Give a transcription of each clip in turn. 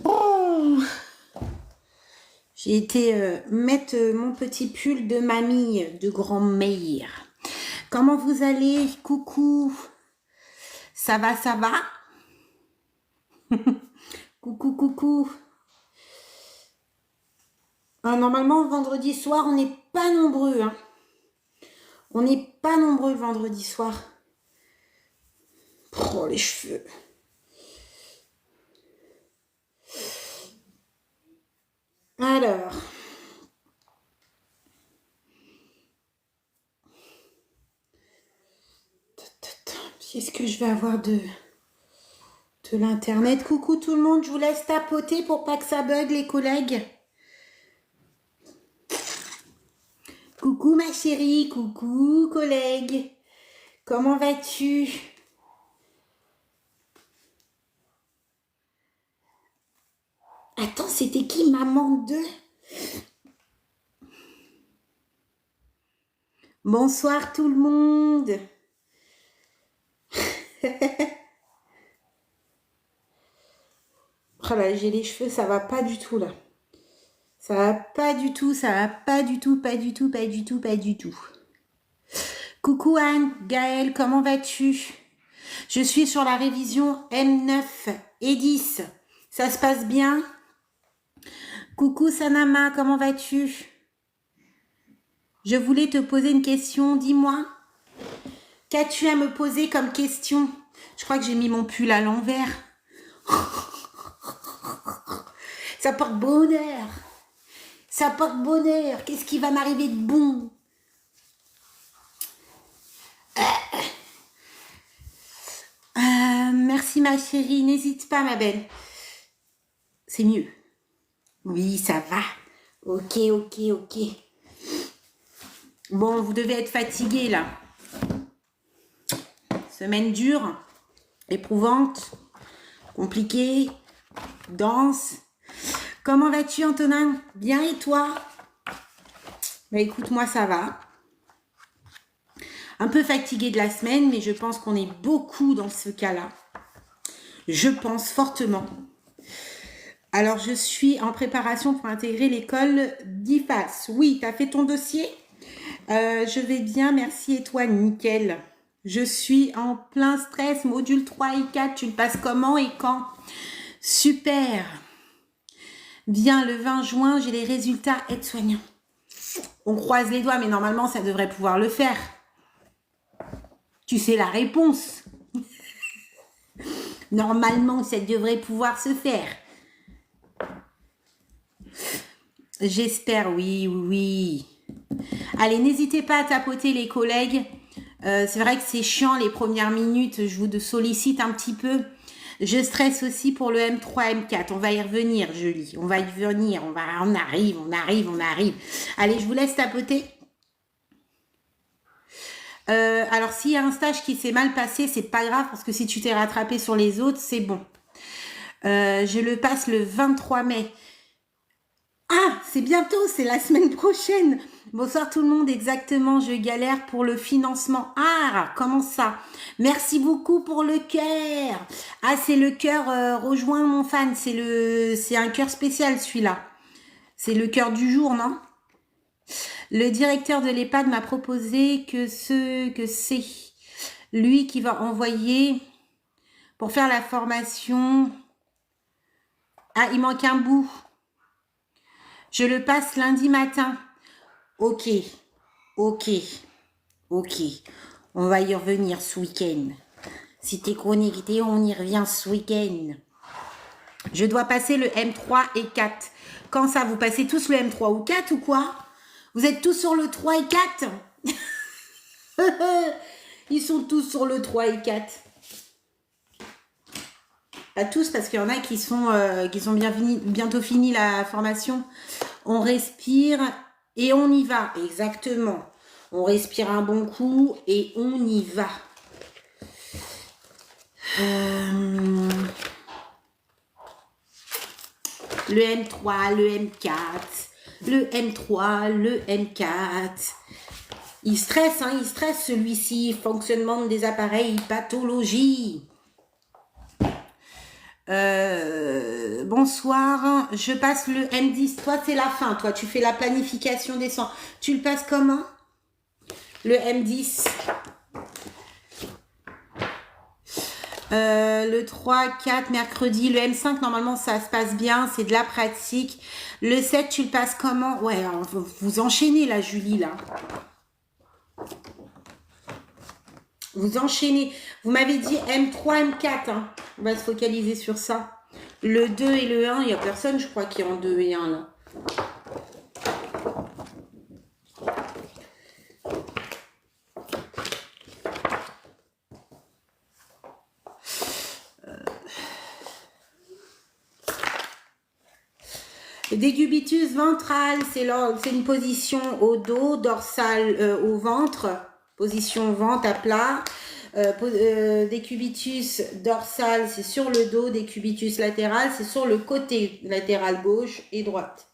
Oh. J'ai été mettre mon petit pull de mamie de grand-mère. Comment vous allez? Coucou. Ça va, ça va? Coucou, coucou. Normalement, vendredi soir, on n'est pas nombreux. Hein. On n'est pas nombreux le vendredi soir. Oh, les cheveux. Alors. Qu'est-ce que je vais avoir de l'internet? Coucou tout le monde, je vous laisse tapoter pour pas que ça bug les collègues. Coucou ma chérie, coucou collègue. Comment vas-tu? Attends, c'était qui maman 2? Bonsoir tout le monde. Oh là, j'ai les cheveux, ça va pas du tout là. Ça va pas du tout, ça va pas du tout, pas du tout, pas du tout, pas du tout. Coucou Anne, Gaëlle, comment vas-tu? Je suis sur la révision M9 et 10. Ça se passe bien? Coucou Sanama, comment vas-tu? Je voulais te poser une question, dis-moi. Qu'as-tu à me poser comme question? Je crois que j'ai mis mon pull à l'envers. Ça porte bonheur. Ça porte bonheur. Qu'est-ce qui va m'arriver de bon? Merci ma chérie. N'hésite pas ma belle. C'est mieux. Oui, ça va. Ok, ok, ok. Bon, vous devez être fatigué là. Semaine dure, éprouvante, compliquée, dense. Comment vas-tu Antonin? Bien et toi? Bah écoute, moi ça va. Un peu fatiguée de la semaine, mais je pense qu'on est beaucoup dans ce cas-là. Je pense fortement. Alors, je suis en préparation pour intégrer l'école d'IFAS. Oui, tu as fait ton dossier? Je vais bien, merci. Et toi, nickel. Je suis en plein stress. Module 3 et 4, tu le passes comment et quand? Super. Bien, le 20 juin, j'ai les résultats aide-soignants. On croise les doigts, mais normalement, ça devrait pouvoir le faire. Tu sais la réponse. Normalement, ça devrait pouvoir se faire. J'espère, oui, oui. Allez, n'hésitez pas à tapoter les collègues. C'est vrai que c'est chiant les premières minutes. Je vous sollicite un petit peu. Je stresse aussi pour le M3, M4. On va y revenir, Julie. On va y revenir. On arrive. Allez, je vous laisse tapoter. Alors, s'il y a un stage qui s'est mal passé, c'est pas grave parce que si tu t'es rattrapé sur les autres, c'est bon. Je le passe le 23 mai. Ah, c'est bientôt, c'est la semaine prochaine. Bonsoir tout le monde, exactement, je galère pour le financement. Ah, comment ça? Merci beaucoup pour le cœur. Ah, c'est le cœur, rejoins mon fan, c'est un cœur spécial celui-là. C'est le cœur du jour, non? Le directeur de l'EHPAD m'a proposé que c'est lui qui va envoyer pour faire la formation. Ah, il manque un bout. Je le passe lundi matin. Ok. On va y revenir ce week-end. Si t'es connecté, on y revient ce week-end. Je dois passer le M3 et 4. Quand ça, vous passez tous le M3 ou 4 ou quoi? Vous êtes tous sur le 3 et 4? Ils sont tous sur le 3 et 4. Pas tous, parce qu'il y en a qui sont bientôt fini la formation. On respire et on y va. Exactement. On respire un bon coup et on y va. Le M3, le M4, le M3, le M4. Il stresse, hein, il stresse celui-ci. Fonctionnement des appareils, pathologie. Bonsoir, je passe le M10. Toi, c'est la fin. Toi, tu fais la planification des soins. Tu le passes comment? Le M10. Le 3, 4, mercredi. Le M5, normalement, ça se passe bien. C'est de la pratique. Le 7, tu le passes comment? Ouais, alors, vous enchaînez là, Julie, là. Vous enchaînez. Vous m'avez dit M3, M4. Hein. On va se focaliser sur ça. Le 2 et le 1, il n'y a personne, je crois, qui est en 2 et 1, là. Décubitus ventral, c'est une position au dos, dorsale au ventre, position ventre à plat. Décubitus dorsal, c'est sur le dos, décubitus latéral, c'est sur le côté latéral gauche et droite.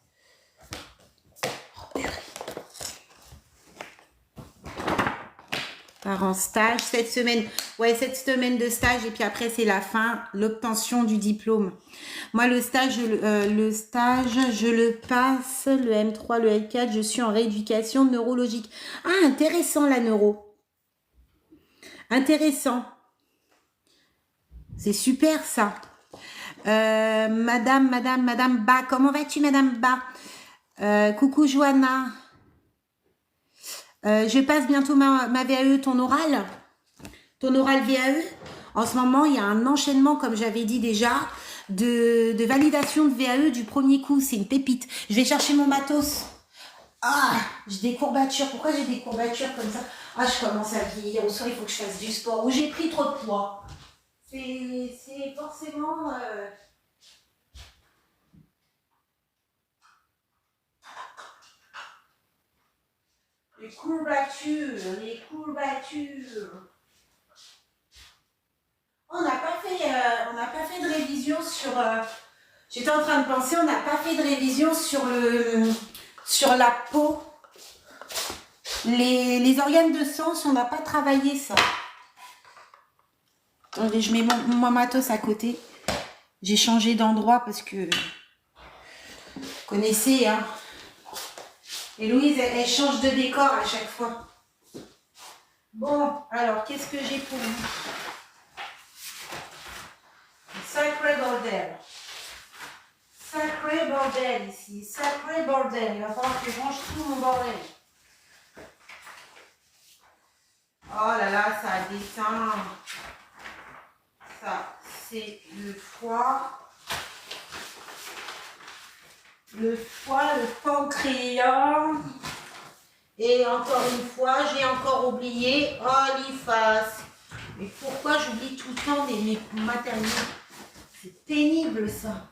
Par en stage, cette semaine de stage et puis après c'est la fin, l'obtention du diplôme. Moi le stage, je le passe, le M3, le M4, je suis en rééducation neurologique. Ah, intéressant la neuro. Intéressant. C'est super ça. Madame Ba, comment vas-tu Madame Ba? Coucou Johanna. Je passe bientôt ma VAE, ton oral VAE. En ce moment, il y a un enchaînement, comme j'avais dit déjà, de validation de VAE du premier coup. C'est une pépite. Je vais chercher mon matos. Ah, j'ai des courbatures. Pourquoi j'ai des courbatures comme ça? Ah, je commence à vieillir. Ou soit il faut que je fasse du sport. Ou j'ai pris trop de poids. C'est forcément... Les courbatures. On n'a pas fait de révision sur... J'étais en train de penser, on n'a pas fait de révision sur la peau. Les organes de sens, on n'a pas travaillé ça. Attendez, je mets mon matos à côté. J'ai changé d'endroit parce que... Vous connaissez, hein. Et Louise, elle change de décor à chaque fois. Bon, alors, qu'est-ce que j'ai pour vous? Sacré bordel. Sacré bordel ici. Sacré bordel. Il va falloir que je range tout mon bordel. Oh là là, ça a descend. Ça, c'est le foie. Le pancréas. Et encore une fois, j'ai encore oublié l'IFAS. Mais pourquoi j'oublie tout le temps mes matériaux? C'est pénible ça.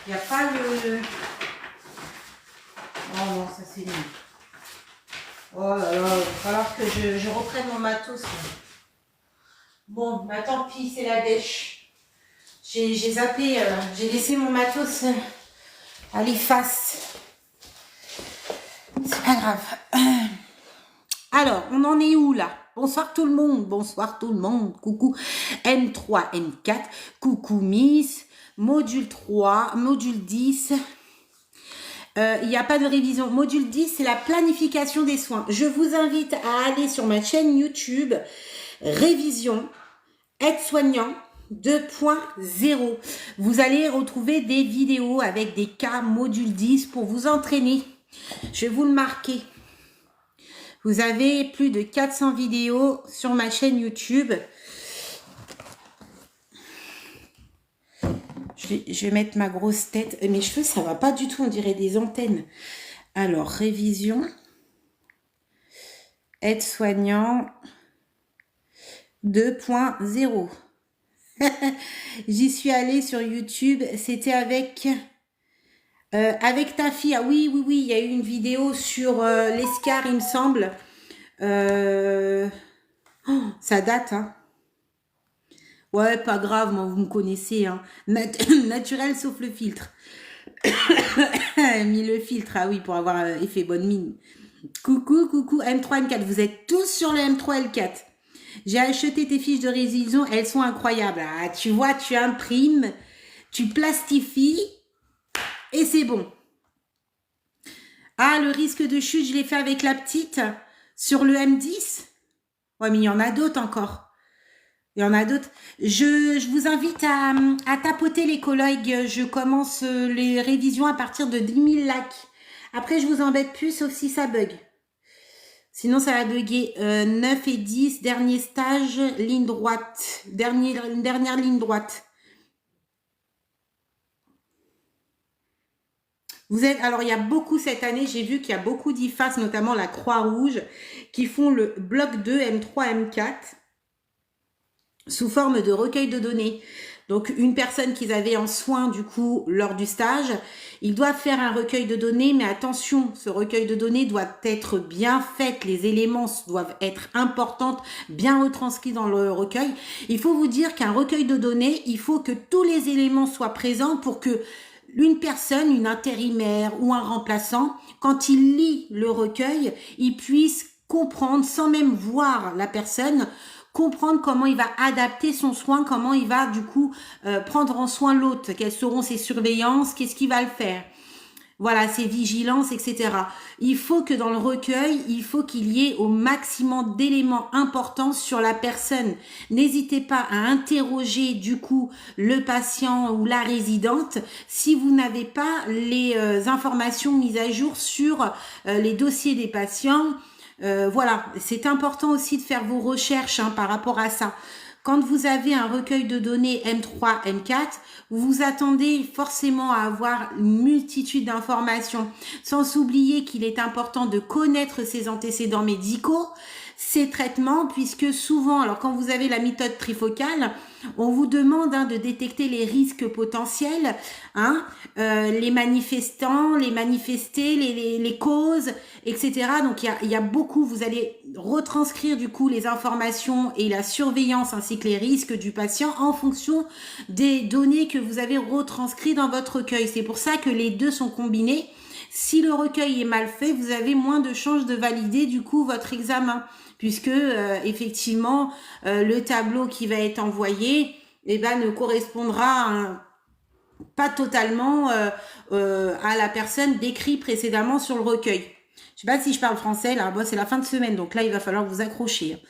Il n'y a pas le... Oh non, ça c'est nul. Oh là là, il va falloir que je reprenne mon matos. Là. Bon, bah tant pis, c'est la dèche. J'ai zappé, j'ai laissé mon matos à l'IFAS. C'est pas grave. Alors, on en est où là? Bonsoir tout le monde, coucou M3, M4, coucou Miss, module 3, module 10, il n'y a pas de révision. Module 10, c'est la planification des soins. Je vous invite à aller sur ma chaîne YouTube, révision, aide-soignant 2.0. Vous allez retrouver des vidéos avec des cas module 10 pour vous entraîner. Je vais vous le marquer. Vous avez plus de 400 vidéos sur ma chaîne YouTube. Je vais mettre ma grosse tête. Mes cheveux, ça va pas du tout. On dirait des antennes. Alors, révision. Aide-soignant 2.0. J'y suis allée sur YouTube. C'était avec ta fille. Ah oui, il y a eu une vidéo sur l'escar, il me semble. Ça date, hein. Ouais, pas grave, moi, vous me connaissez, hein. Naturel sauf le filtre. Mis le filtre, ah oui, pour avoir effet bonne mine. Coucou, coucou, M3, M4. Vous êtes tous sur le M3, M4. J'ai acheté tes fiches de révision, elles sont incroyables. Ah, tu vois, tu imprimes, tu plastifies et c'est bon. Ah, le risque de chute, je l'ai fait avec la petite sur le M10. Ouais, mais il y en a d'autres encore. Il y en a d'autres. Je vous invite à tapoter les collègues. Je commence les révisions à partir de 10 000 likes. Après, je vous embête plus, sauf si ça bug. Sinon, ça va bugger. 9 et 10, dernier stage, ligne droite. Dernière ligne droite. Alors, il y a beaucoup cette année, j'ai vu qu'il y a beaucoup d'IFAS, notamment la Croix-Rouge, qui font le bloc 2, M3, M4, sous forme de recueil de données. Donc, une personne qu'ils avaient en soin, du coup, lors du stage, ils doivent faire un recueil de données, mais attention, ce recueil de données doit être bien fait, les éléments doivent être importants, bien retranscrits dans le recueil. Il faut vous dire qu'un recueil de données, il faut que tous les éléments soient présents pour que une personne, une intérimaire ou un remplaçant, quand il lit le recueil, il puisse comprendre, sans même voir la personne, comprendre comment il va adapter son soin, comment il va du coup prendre en soin l'autre, quelles seront ses surveillances, qu'est-ce qu'il va le faire. Voilà, ses vigilances, etc. Il faut que dans le recueil, il faut qu'il y ait au maximum d'éléments importants sur la personne. N'hésitez pas à interroger du coup le patient ou la résidente si vous n'avez pas les informations mises à jour sur les dossiers des patients. Voilà, c'est important aussi de faire vos recherches par rapport à ça. Quand vous avez un recueil de données M3, M4, vous vous attendez forcément à avoir une multitude d'informations, sans oublier qu'il est important de connaître ses antécédents médicaux, ses traitements, puisque souvent, alors quand vous avez la méthode trifocale, on vous demande de détecter les risques potentiels, les manifestants, les manifestés, les causes, etc. Donc il y a beaucoup, vous allez retranscrire du coup les informations et la surveillance ainsi que les risques du patient en fonction des données que vous avez retranscrites dans votre recueil. C'est pour ça que les deux sont combinés. Si le recueil est mal fait, vous avez moins de chances de valider du coup votre examen, puisque effectivement le tableau qui va être envoyé ne correspondra pas totalement à la personne décrite précédemment sur le recueil. Je sais pas si je parle français là, bon, c'est la fin de semaine, donc là il va falloir vous accrocher.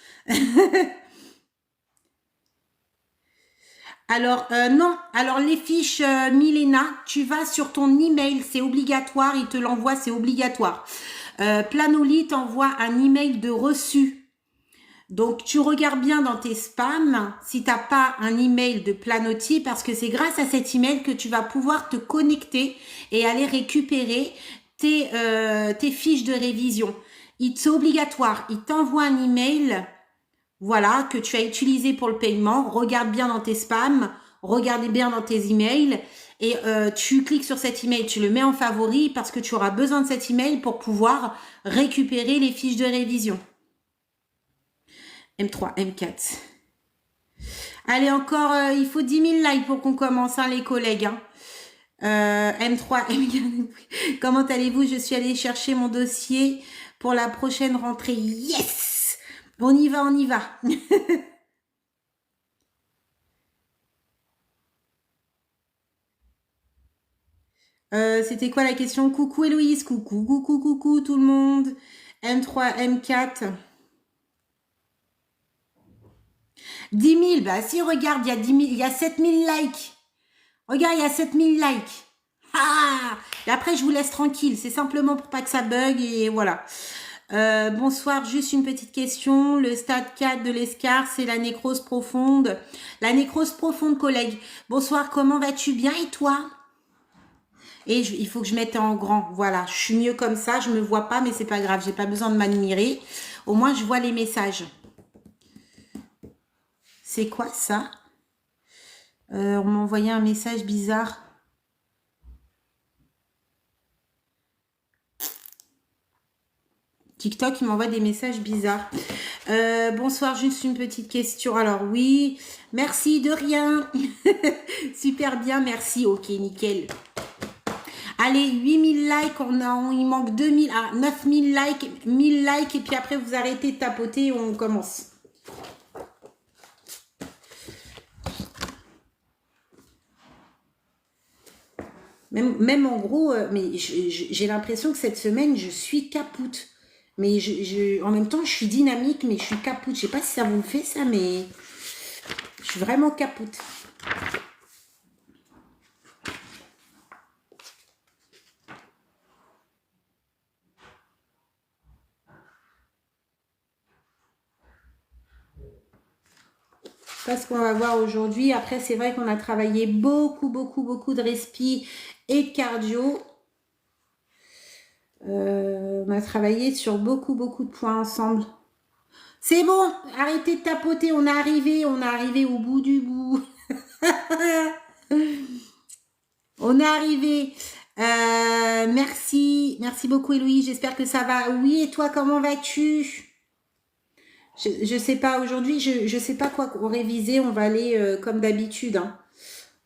Alors, non. Alors, les fiches Milena, tu vas sur ton email, c'est obligatoire, il te l'envoie, c'est obligatoire. Planoly t'envoie un email de reçu. Donc, tu regardes bien dans tes spams si tu n'as pas un email de Planoly, parce que c'est grâce à cet email que tu vas pouvoir te connecter et aller récupérer tes fiches de révision. C'est obligatoire. Il t'envoie un email, voilà, que tu as utilisé pour le paiement. Regarde bien dans tes spams, regardez bien dans tes emails et tu cliques sur cet email, tu le mets en favori parce que tu auras besoin de cet email pour pouvoir récupérer les fiches de révision. M3, M4. Allez, encore, il faut 10 000 likes pour qu'on commence, les collègues. M3, M4. Comment allez-vous? Je suis allée chercher mon dossier pour la prochaine rentrée. Yes! On y va, on y va. C'était quoi la question? Coucou Héloïse, coucou tout le monde. M3, M4. 10 000, bah si, regarde, il y a 10 000, il y a 7 000 likes. Regarde, il y a 7 000 likes. Ah! Et après, je vous laisse tranquille. C'est simplement pour pas que ça bug et voilà. Bonsoir, juste une petite question. Le stade 4 de l'escar, c'est la nécrose profonde. La nécrose profonde, collègue. Bonsoir, comment vas-tu? Bien et toi? Et il faut que je mette en grand. Voilà, je suis mieux comme ça. Je me vois pas, mais c'est pas grave. J'ai pas besoin de m'admirer. Au moins, je vois les messages. C'est quoi ça? On m'a envoyé un message bizarre. TikTok, il m'envoie des messages bizarres. Bonsoir, juste une petite question. Alors oui, merci, de rien. Super bien, merci. Ok, nickel. Allez, 8000 likes, il manque 2000, 9000 likes, 1000 likes, et puis après vous arrêtez de tapoter et on commence. Même en gros, mais j'ai l'impression que cette semaine, je suis capoute. Mais en même temps, je suis dynamique, mais je suis capoute. Je sais pas si ça vous le fait, ça, mais je suis vraiment capoute. Parce qu'on va voir aujourd'hui. Après, c'est vrai qu'on a travaillé beaucoup de respi et de cardio. On a travaillé sur beaucoup de points ensemble. C'est bon, arrêtez de tapoter, on est arrivé au bout du bout. On est arrivé. Merci beaucoup Héloïse, j'espère que ça va. Oui, et toi, comment vas-tu? Je sais pas, aujourd'hui, je sais pas quoi réviser, on va aller comme d'habitude. Hein.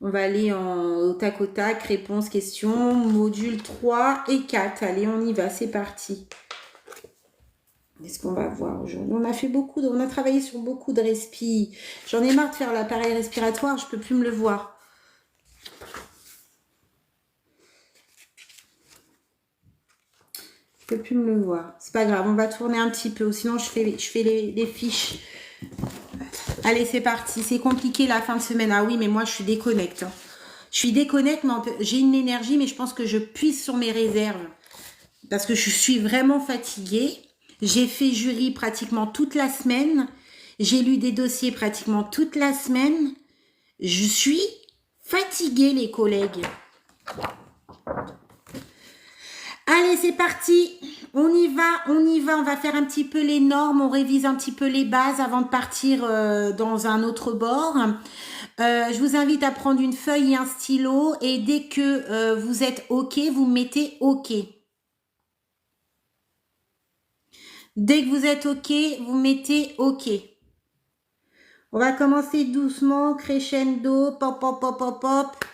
On va aller au tac, réponse, question, module 3 et 4. Allez, on y va, c'est parti. Qu'est-ce qu'on va voir aujourd'hui? On a travaillé sur beaucoup de respi. J'en ai marre de faire l'appareil respiratoire, je peux plus me le voir. Je peux plus me le voir. C'est pas grave, on va tourner un petit peu, sinon je fais les fiches. Allez, c'est parti. C'est compliqué la fin de semaine. Ah oui, mais moi je suis déconnecte. Hein. Je suis déconnecte, mais j'ai une énergie, mais je pense que je puise sur mes réserves. Parce que je suis vraiment fatiguée. J'ai fait jury pratiquement toute la semaine. J'ai lu des dossiers pratiquement toute la semaine. Je suis fatiguée, les collègues. Allez, c'est parti. On y va. On va faire un petit peu les normes. On révise un petit peu les bases avant de partir dans un autre bord. Je vous invite à prendre une feuille et un stylo. Et dès que vous êtes OK, vous mettez OK. Dès que vous êtes OK, vous mettez OK. On va commencer doucement, crescendo, pop, pop, pop, pop, pop.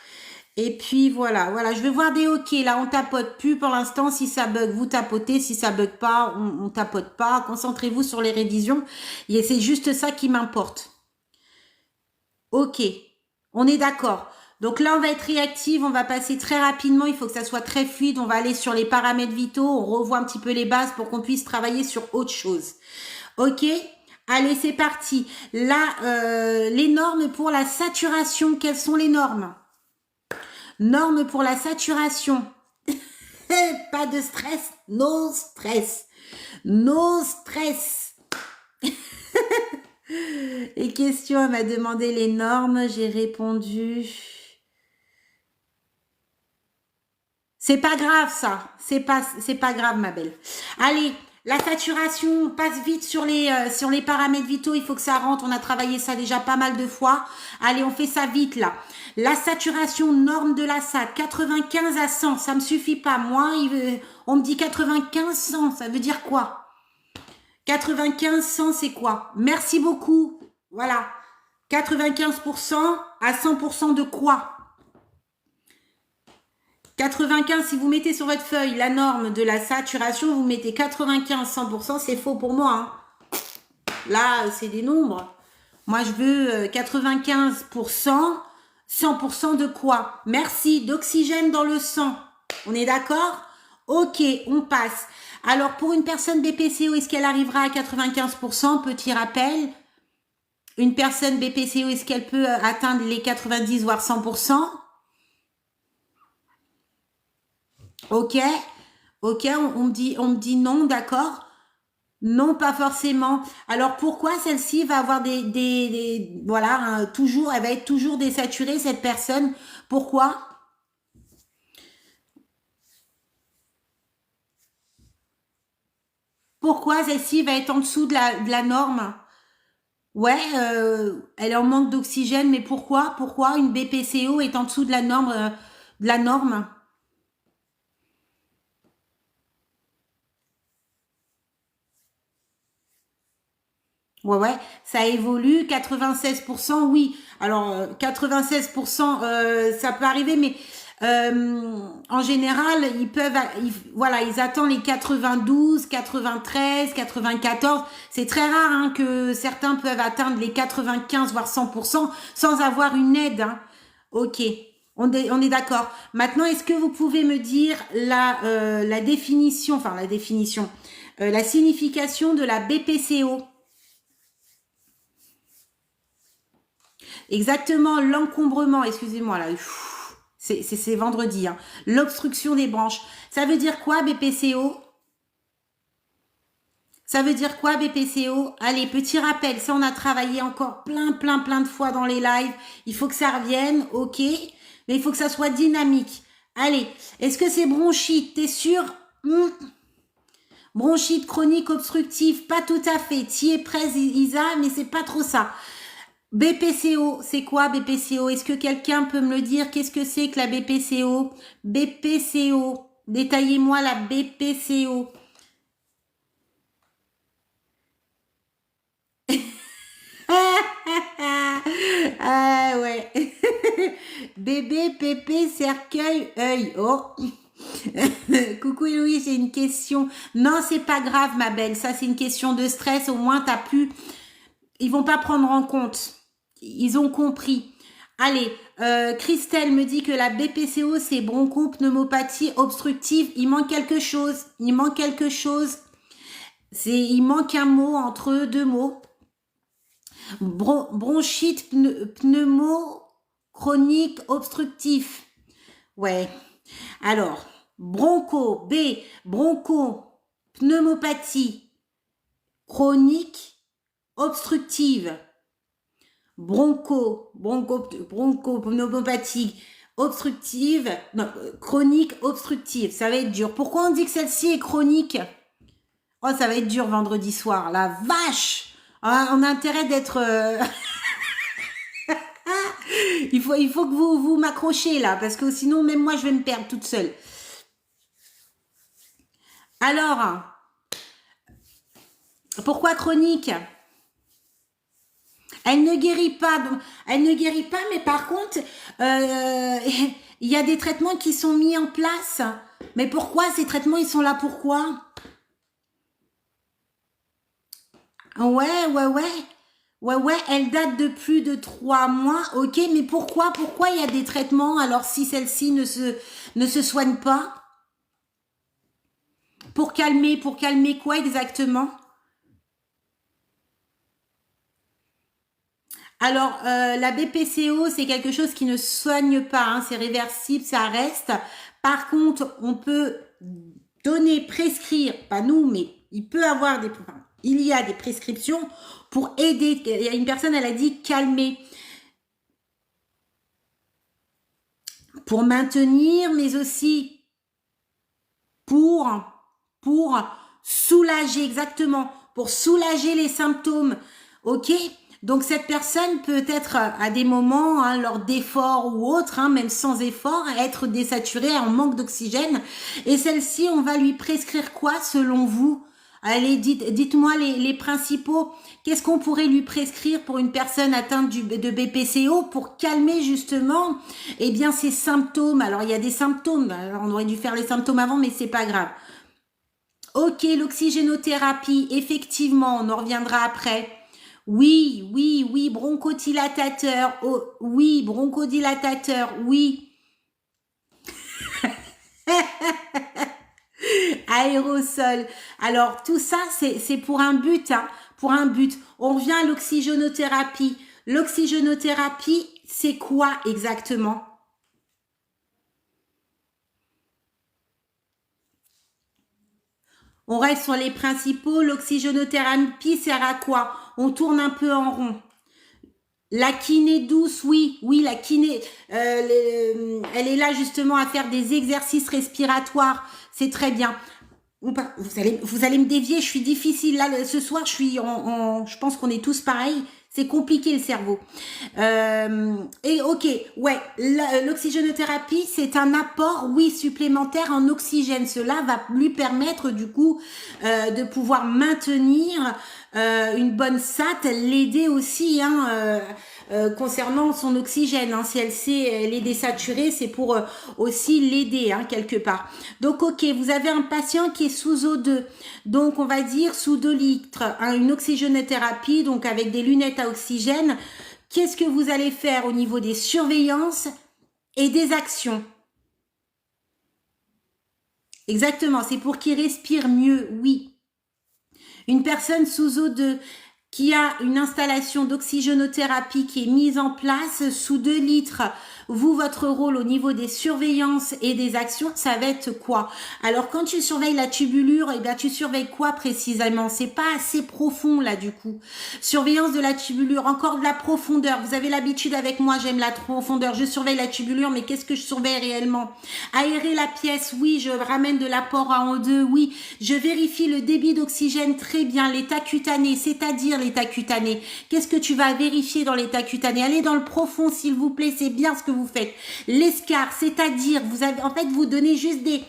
Et puis voilà, je vais voir des OK. Là, on tapote plus pour l'instant. Si ça bug, vous tapotez. Si ça bug pas, on tapote pas. Concentrez-vous sur les révisions. Et c'est juste ça qui m'importe. OK, on est d'accord. Donc là, on va être réactive, on va passer très rapidement, il faut que ça soit très fluide, on va aller sur les paramètres vitaux, on revoit un petit peu les bases pour qu'on puisse travailler sur autre chose. OK, allez, c'est parti. Là, les normes pour la saturation, quelles sont les normes? Normes pour la saturation. Pas de stress, no stress. No stress. Et question, elle m'a demandé les normes, j'ai répondu. C'est pas grave ça, c'est pas grave ma belle. Allez, la saturation, on passe vite sur les paramètres vitaux, il faut que ça rentre, on a travaillé ça déjà pas mal de fois. Allez, on fait ça vite là. La saturation norme de la SAT, 95 à 100, ça me suffit pas. Moi, on me dit 95, 100, ça veut dire quoi? 95, 100, c'est quoi? Merci beaucoup. Voilà. 95% à 100% de quoi? 95, si vous mettez sur votre feuille la norme de la saturation, vous mettez 95, 100%, c'est faux pour moi. Hein. Là, c'est des nombres. Moi, je veux 95%, 100% de quoi? Merci, d'oxygène dans le sang. On est d'accord? Ok, on passe. Alors, pour une personne BPCO, est-ce qu'elle arrivera à 95%? Petit rappel. Une personne BPCO, est-ce qu'elle peut atteindre les 90 voire 100%? Ok, on me dit non, d'accord. Non, pas forcément. Alors pourquoi celle-ci va avoir voilà, toujours, elle va être toujours désaturée, cette personne. Pourquoi? Pourquoi celle-ci va être en dessous de la norme? Ouais, elle est en manque d'oxygène, mais pourquoi? Pourquoi une BPCO est en dessous de la norme, Ouais, ça évolue, 96%, oui. Alors, 96%, ça peut arriver, mais En général, voilà, ils attendent les 92, 93, 94. C'est très rare hein, que certains peuvent atteindre les 95 voire 100% sans avoir une aide. Hein. Ok, on est d'accord. Maintenant, est-ce que vous pouvez me dire la définition, la signification de la BPCO? Exactement, l'encombrement, excusez-moi là, c'est vendredi, hein. L'obstruction des branches. Ça veut dire quoi BPCO? Ça veut dire quoi BPCO? Allez, petit rappel, ça on a travaillé encore plein de fois dans les lives. Il faut que ça revienne, ok, mais il faut que ça soit dynamique. Allez, est-ce que c'est bronchite? T'es sûr? Bronchite chronique obstructive, pas tout à fait. T'y es presque Isa, mais c'est pas trop ça. BPCO, c'est quoi BPCO? Est-ce que quelqu'un peut me le dire? Qu'est-ce que c'est que la BPCO? BPCO, détaillez-moi la BPCO. Ah ouais. Bébé, pépé, cercueil, œil. Oh. Coucou Louis, j'ai une question. Non, c'est pas grave ma belle, ça c'est une question de stress, au moins t'as pu... Ils vont pas prendre en compte. Ils ont compris. Allez, Christelle me dit que la BPCO, c'est bronchopneumopathie obstructive. Il manque quelque chose. Il manque quelque chose. Il manque un mot entre deux mots. Bronchite pneumo chronique obstructif. Ouais. Alors, broncho pneumopathie chronique obstructive. Bronchopneumopathie obstructive, non, chronique obstructive. Ça va être dur. Pourquoi on dit que celle-ci est chronique? Oh, ça va être dur vendredi soir. La vache! Ah, on a intérêt d'être... il faut que vous m'accrochez là, parce que sinon, même moi, je vais me perdre toute seule. Alors, pourquoi chronique? Elle ne guérit pas. Elle ne guérit pas, mais par contre, il y a des traitements qui sont mis en place. Mais pourquoi ces traitements, ils sont là? Pourquoi? Ouais. Elle date de plus de 3 mois. Ok, mais pourquoi il y a des traitements alors si celle-ci ne se soigne pas? Pour calmer quoi exactement? Alors, la BPCO, c'est quelque chose qui ne soigne pas, hein, c'est réversible, ça reste. Par contre, on peut prescrire, pas nous, mais il y a des prescriptions pour aider. Il y a une personne, elle a dit calmer. Pour maintenir, mais aussi pour soulager, exactement, pour soulager les symptômes. Ok? Donc cette personne peut être à des moments, hein, lors d'efforts ou autres, hein, même sans effort, être désaturée, en manque d'oxygène. Et celle-ci, on va lui prescrire quoi selon vous? Allez, dites-moi les principaux. Qu'est-ce qu'on pourrait lui prescrire pour une personne atteinte de BPCO pour calmer justement, eh bien, ces symptômes? Alors, il y a des symptômes. Alors, on aurait dû faire les symptômes avant, mais c'est pas grave. Ok, l'oxygénothérapie, effectivement, on en reviendra après. Oui, bronchodilatateur. Oh, oui, bronchodilatateur, oui. Aérosol. Alors, tout ça, c'est pour un but, hein, pour un but. On revient à l'oxygénothérapie. L'oxygénothérapie, c'est quoi exactement? On reste sur les principaux. L'oxygénothérapie sert à quoi? On tourne un peu en rond. La kiné douce, oui, la kiné, elle est là justement à faire des exercices respiratoires. C'est très bien. Vous allez me dévier, je suis difficile. Là, ce soir, je pense qu'on est tous pareils. C'est compliqué le cerveau. Et ok, ouais, l'oxygénothérapie, c'est un apport, oui, supplémentaire en oxygène. Cela va lui permettre du coup de pouvoir maintenir une bonne SAT, l'aider aussi hein, concernant son oxygène. Hein. Si elle est désaturée, c'est pour aussi l'aider hein, quelque part. Donc ok, vous avez un patient qui est sous O2, donc on va dire sous 2 litres, hein, une oxygénothérapie, donc avec des lunettes à oxygène. Qu'est-ce que vous allez faire au niveau des surveillances et des actions? Exactement, c'est pour qu'il respire mieux, oui. Une personne sous O2 qui a une installation d'oxygénothérapie qui est mise en place sous 2 litres. Vous, votre rôle au niveau des surveillances et des actions, ça va être quoi? Alors, quand tu surveilles la tubulure, eh bien, tu surveilles quoi précisément? C'est pas assez profond, là, du coup. Surveillance de la tubulure, encore de la profondeur. Vous avez l'habitude avec moi, j'aime la profondeur. Je surveille la tubulure, mais qu'est-ce que je surveille réellement? Aérer la pièce, oui, je ramène de l'apport à O2, oui. Je vérifie le débit d'oxygène, très bien. L'état cutané, c'est-à-dire l'état cutané. Qu'est-ce que tu vas vérifier dans l'état cutané? Allez dans le profond, s'il vous plaît, c'est bien ce que vous faites. L'escar, c'est-à-dire, vous avez, en fait, vous donnez juste des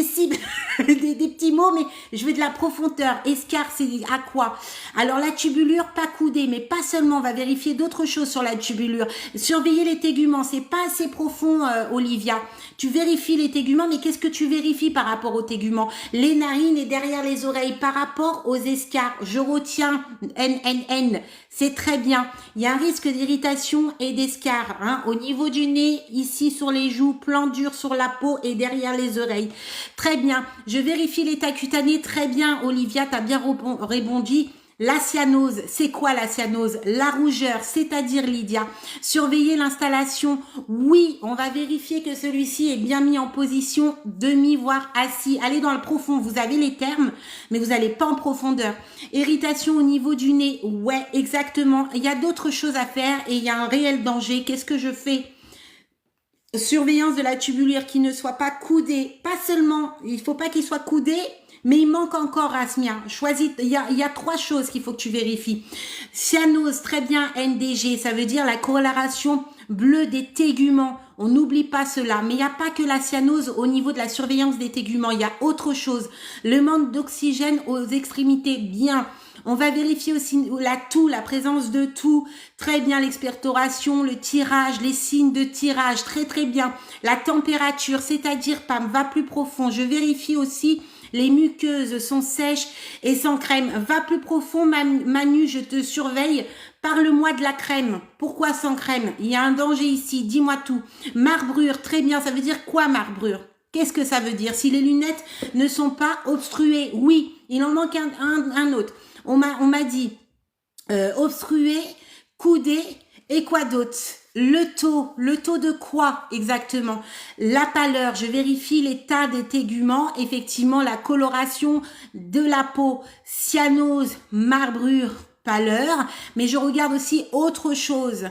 cibles, des petits mots, mais je veux de la profondeur. Escar, c'est à quoi? Alors, la tubulure, pas coudée, mais pas seulement, on va vérifier d'autres choses sur la tubulure. Surveiller les téguments, c'est pas assez profond, Olivia. Tu vérifies les téguments, mais qu'est-ce que tu vérifies par rapport aux téguments? Les narines et derrière les oreilles, par rapport aux escars. Je retiens N. C'est très bien. Il y a un risque d'irritation et d'escar, hein, au niveau du nez, ici sur les joues, plan dur sur la peau et derrière les oreilles. Très bien. Je vérifie l'état cutané. Très bien, Olivia, t'as bien rebondi. La cyanose, c'est quoi la cyanose? La rougeur, c'est-à-dire Lydia. Surveiller l'installation. Oui, on va vérifier que celui-ci est bien mis en position demi, voire assis. Allez dans le profond, vous avez les termes, mais vous n'allez pas en profondeur. Irritation au niveau du nez. Ouais, exactement. Il y a d'autres choses à faire et il y a un réel danger. Qu'est-ce que je fais? Surveillance de la tubulure qui ne soit pas coudée. Pas seulement, il faut pas qu'il soit coudé, mais il manque encore, Asmia. Choisis, il y a 3 choses qu'il faut que tu vérifies. Cyanose, très bien, NDG, ça veut dire la coloration bleue des téguments. On n'oublie pas cela. Mais il n'y a pas que la cyanose au niveau de la surveillance des téguments. Il y a autre chose. Le manque d'oxygène aux extrémités, bien. On va vérifier aussi la présence de toux. Très bien, l'expectoration, le tirage, les signes de tirage. Très, très bien. La température, c'est-à-dire, Pam, va plus profond. Je vérifie aussi les muqueuses sont sèches et sans crème. Va plus profond, Manu, je te surveille. Parle-moi de la crème. Pourquoi sans crème? Il y a un danger ici, dis-moi tout. Marbrure, très bien, ça veut dire quoi marbrure? Qu'est-ce que ça veut dire? Si les lunettes ne sont pas obstruées, oui, il en manque un autre. On m'a dit obstrué, coudé et quoi d'autre? Le taux de quoi exactement? La pâleur, je vérifie l'état des téguments, effectivement la coloration de la peau, cyanose, marbrure, pâleur, mais je regarde aussi autre chose.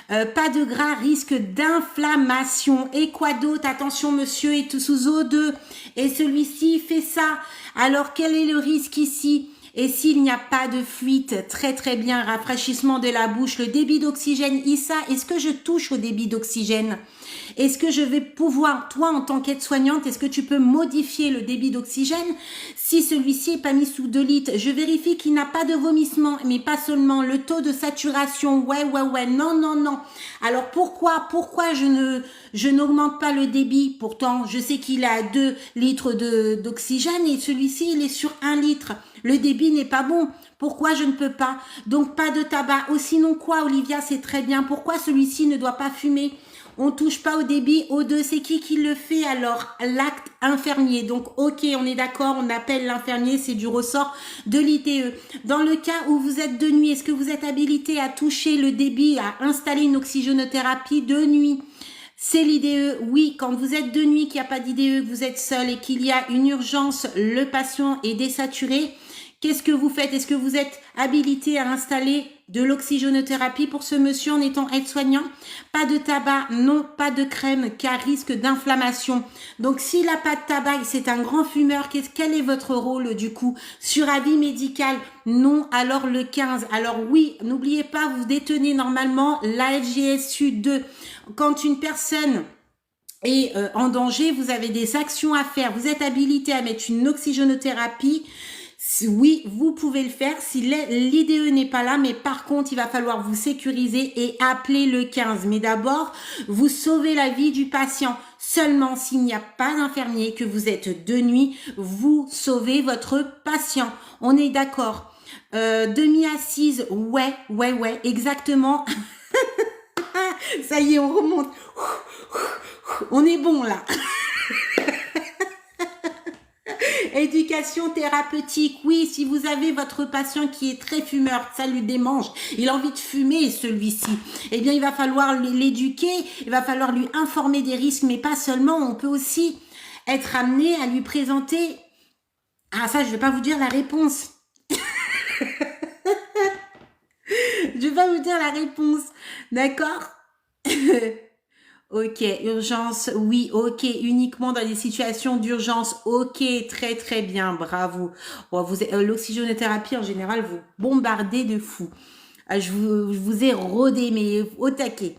Pas de gras, risque d'inflammation. Et quoi d'autre? Attention, monsieur est sous O2 et celui-ci fait ça. Alors quel est le risque ici? Et s'il n'y a pas de fuite, très très bien, rafraîchissement de la bouche, le débit d'oxygène, Issa, est-ce que je touche au débit d'oxygène? Est-ce que je vais pouvoir, toi en tant qu'aide-soignante, est-ce que tu peux modifier le débit d'oxygène si celui-ci est pas mis sous 2 litres? Je vérifie qu'il n'a pas de vomissement, mais pas seulement le taux de saturation. Ouais, non. Alors pourquoi je n'augmente pas le débit? Pourtant, je sais qu'il a 2 litres d'oxygène et celui-ci, il est sur 1 litre. Le débit n'est pas bon. Pourquoi je ne peux pas? Donc pas de tabac. Oh, sinon quoi, Olivia, c'est très bien. Pourquoi celui-ci ne doit pas fumer? On touche pas au débit O2. C'est qui le fait alors? L'acte infirmier. Donc ok, on est d'accord, on appelle l'infirmier, c'est du ressort de l'ITE. Dans le cas où vous êtes de nuit, est-ce que vous êtes habilité à toucher le débit, à installer une oxygénothérapie de nuit? C'est l'IDE, oui, quand vous êtes de nuit, qu'il n'y a pas d'IDE, que vous êtes seul et qu'il y a une urgence, le patient est désaturé. Qu'est-ce que vous faites? Est-ce que vous êtes habilité à installer de l'oxygénothérapie pour ce monsieur en étant aide-soignant? Pas de tabac, non, pas de crème, car risque d'inflammation. Donc, s'il n'a pas de tabac, c'est un grand fumeur, quel est votre rôle du coup? Sur avis médical, non, alors le 15. Alors oui, n'oubliez pas, vous détenez normalement la FGSU 2. Quand une personne est en danger, vous avez des actions à faire. Vous êtes habilité à mettre une oxygénothérapie. Oui, vous pouvez le faire si l'IDE n'est pas là, mais par contre, il va falloir vous sécuriser et appeler le 15. Mais d'abord, vous sauvez la vie du patient. Seulement s'il n'y a pas d'infirmier, que vous êtes de nuit, vous sauvez votre patient. On est d'accord. Demi-assise, ouais, exactement. Ça y est, on remonte. On est bon là. Éducation thérapeutique, oui, si vous avez votre patient qui est très fumeur, ça lui démange, il a envie de fumer celui-ci, eh bien il va falloir l'éduquer, il va falloir lui informer des risques, mais pas seulement, on peut aussi être amené à lui présenter, ah ça je vais pas vous dire la réponse, je vais pas vous dire la réponse, d'accord? Ok, urgence, oui, ok, uniquement dans des situations d'urgence, ok, très très bien, bravo. Bon, l'oxygénothérapie en général, vous bombardez de fou. Je vous ai rodé, mais au taquet.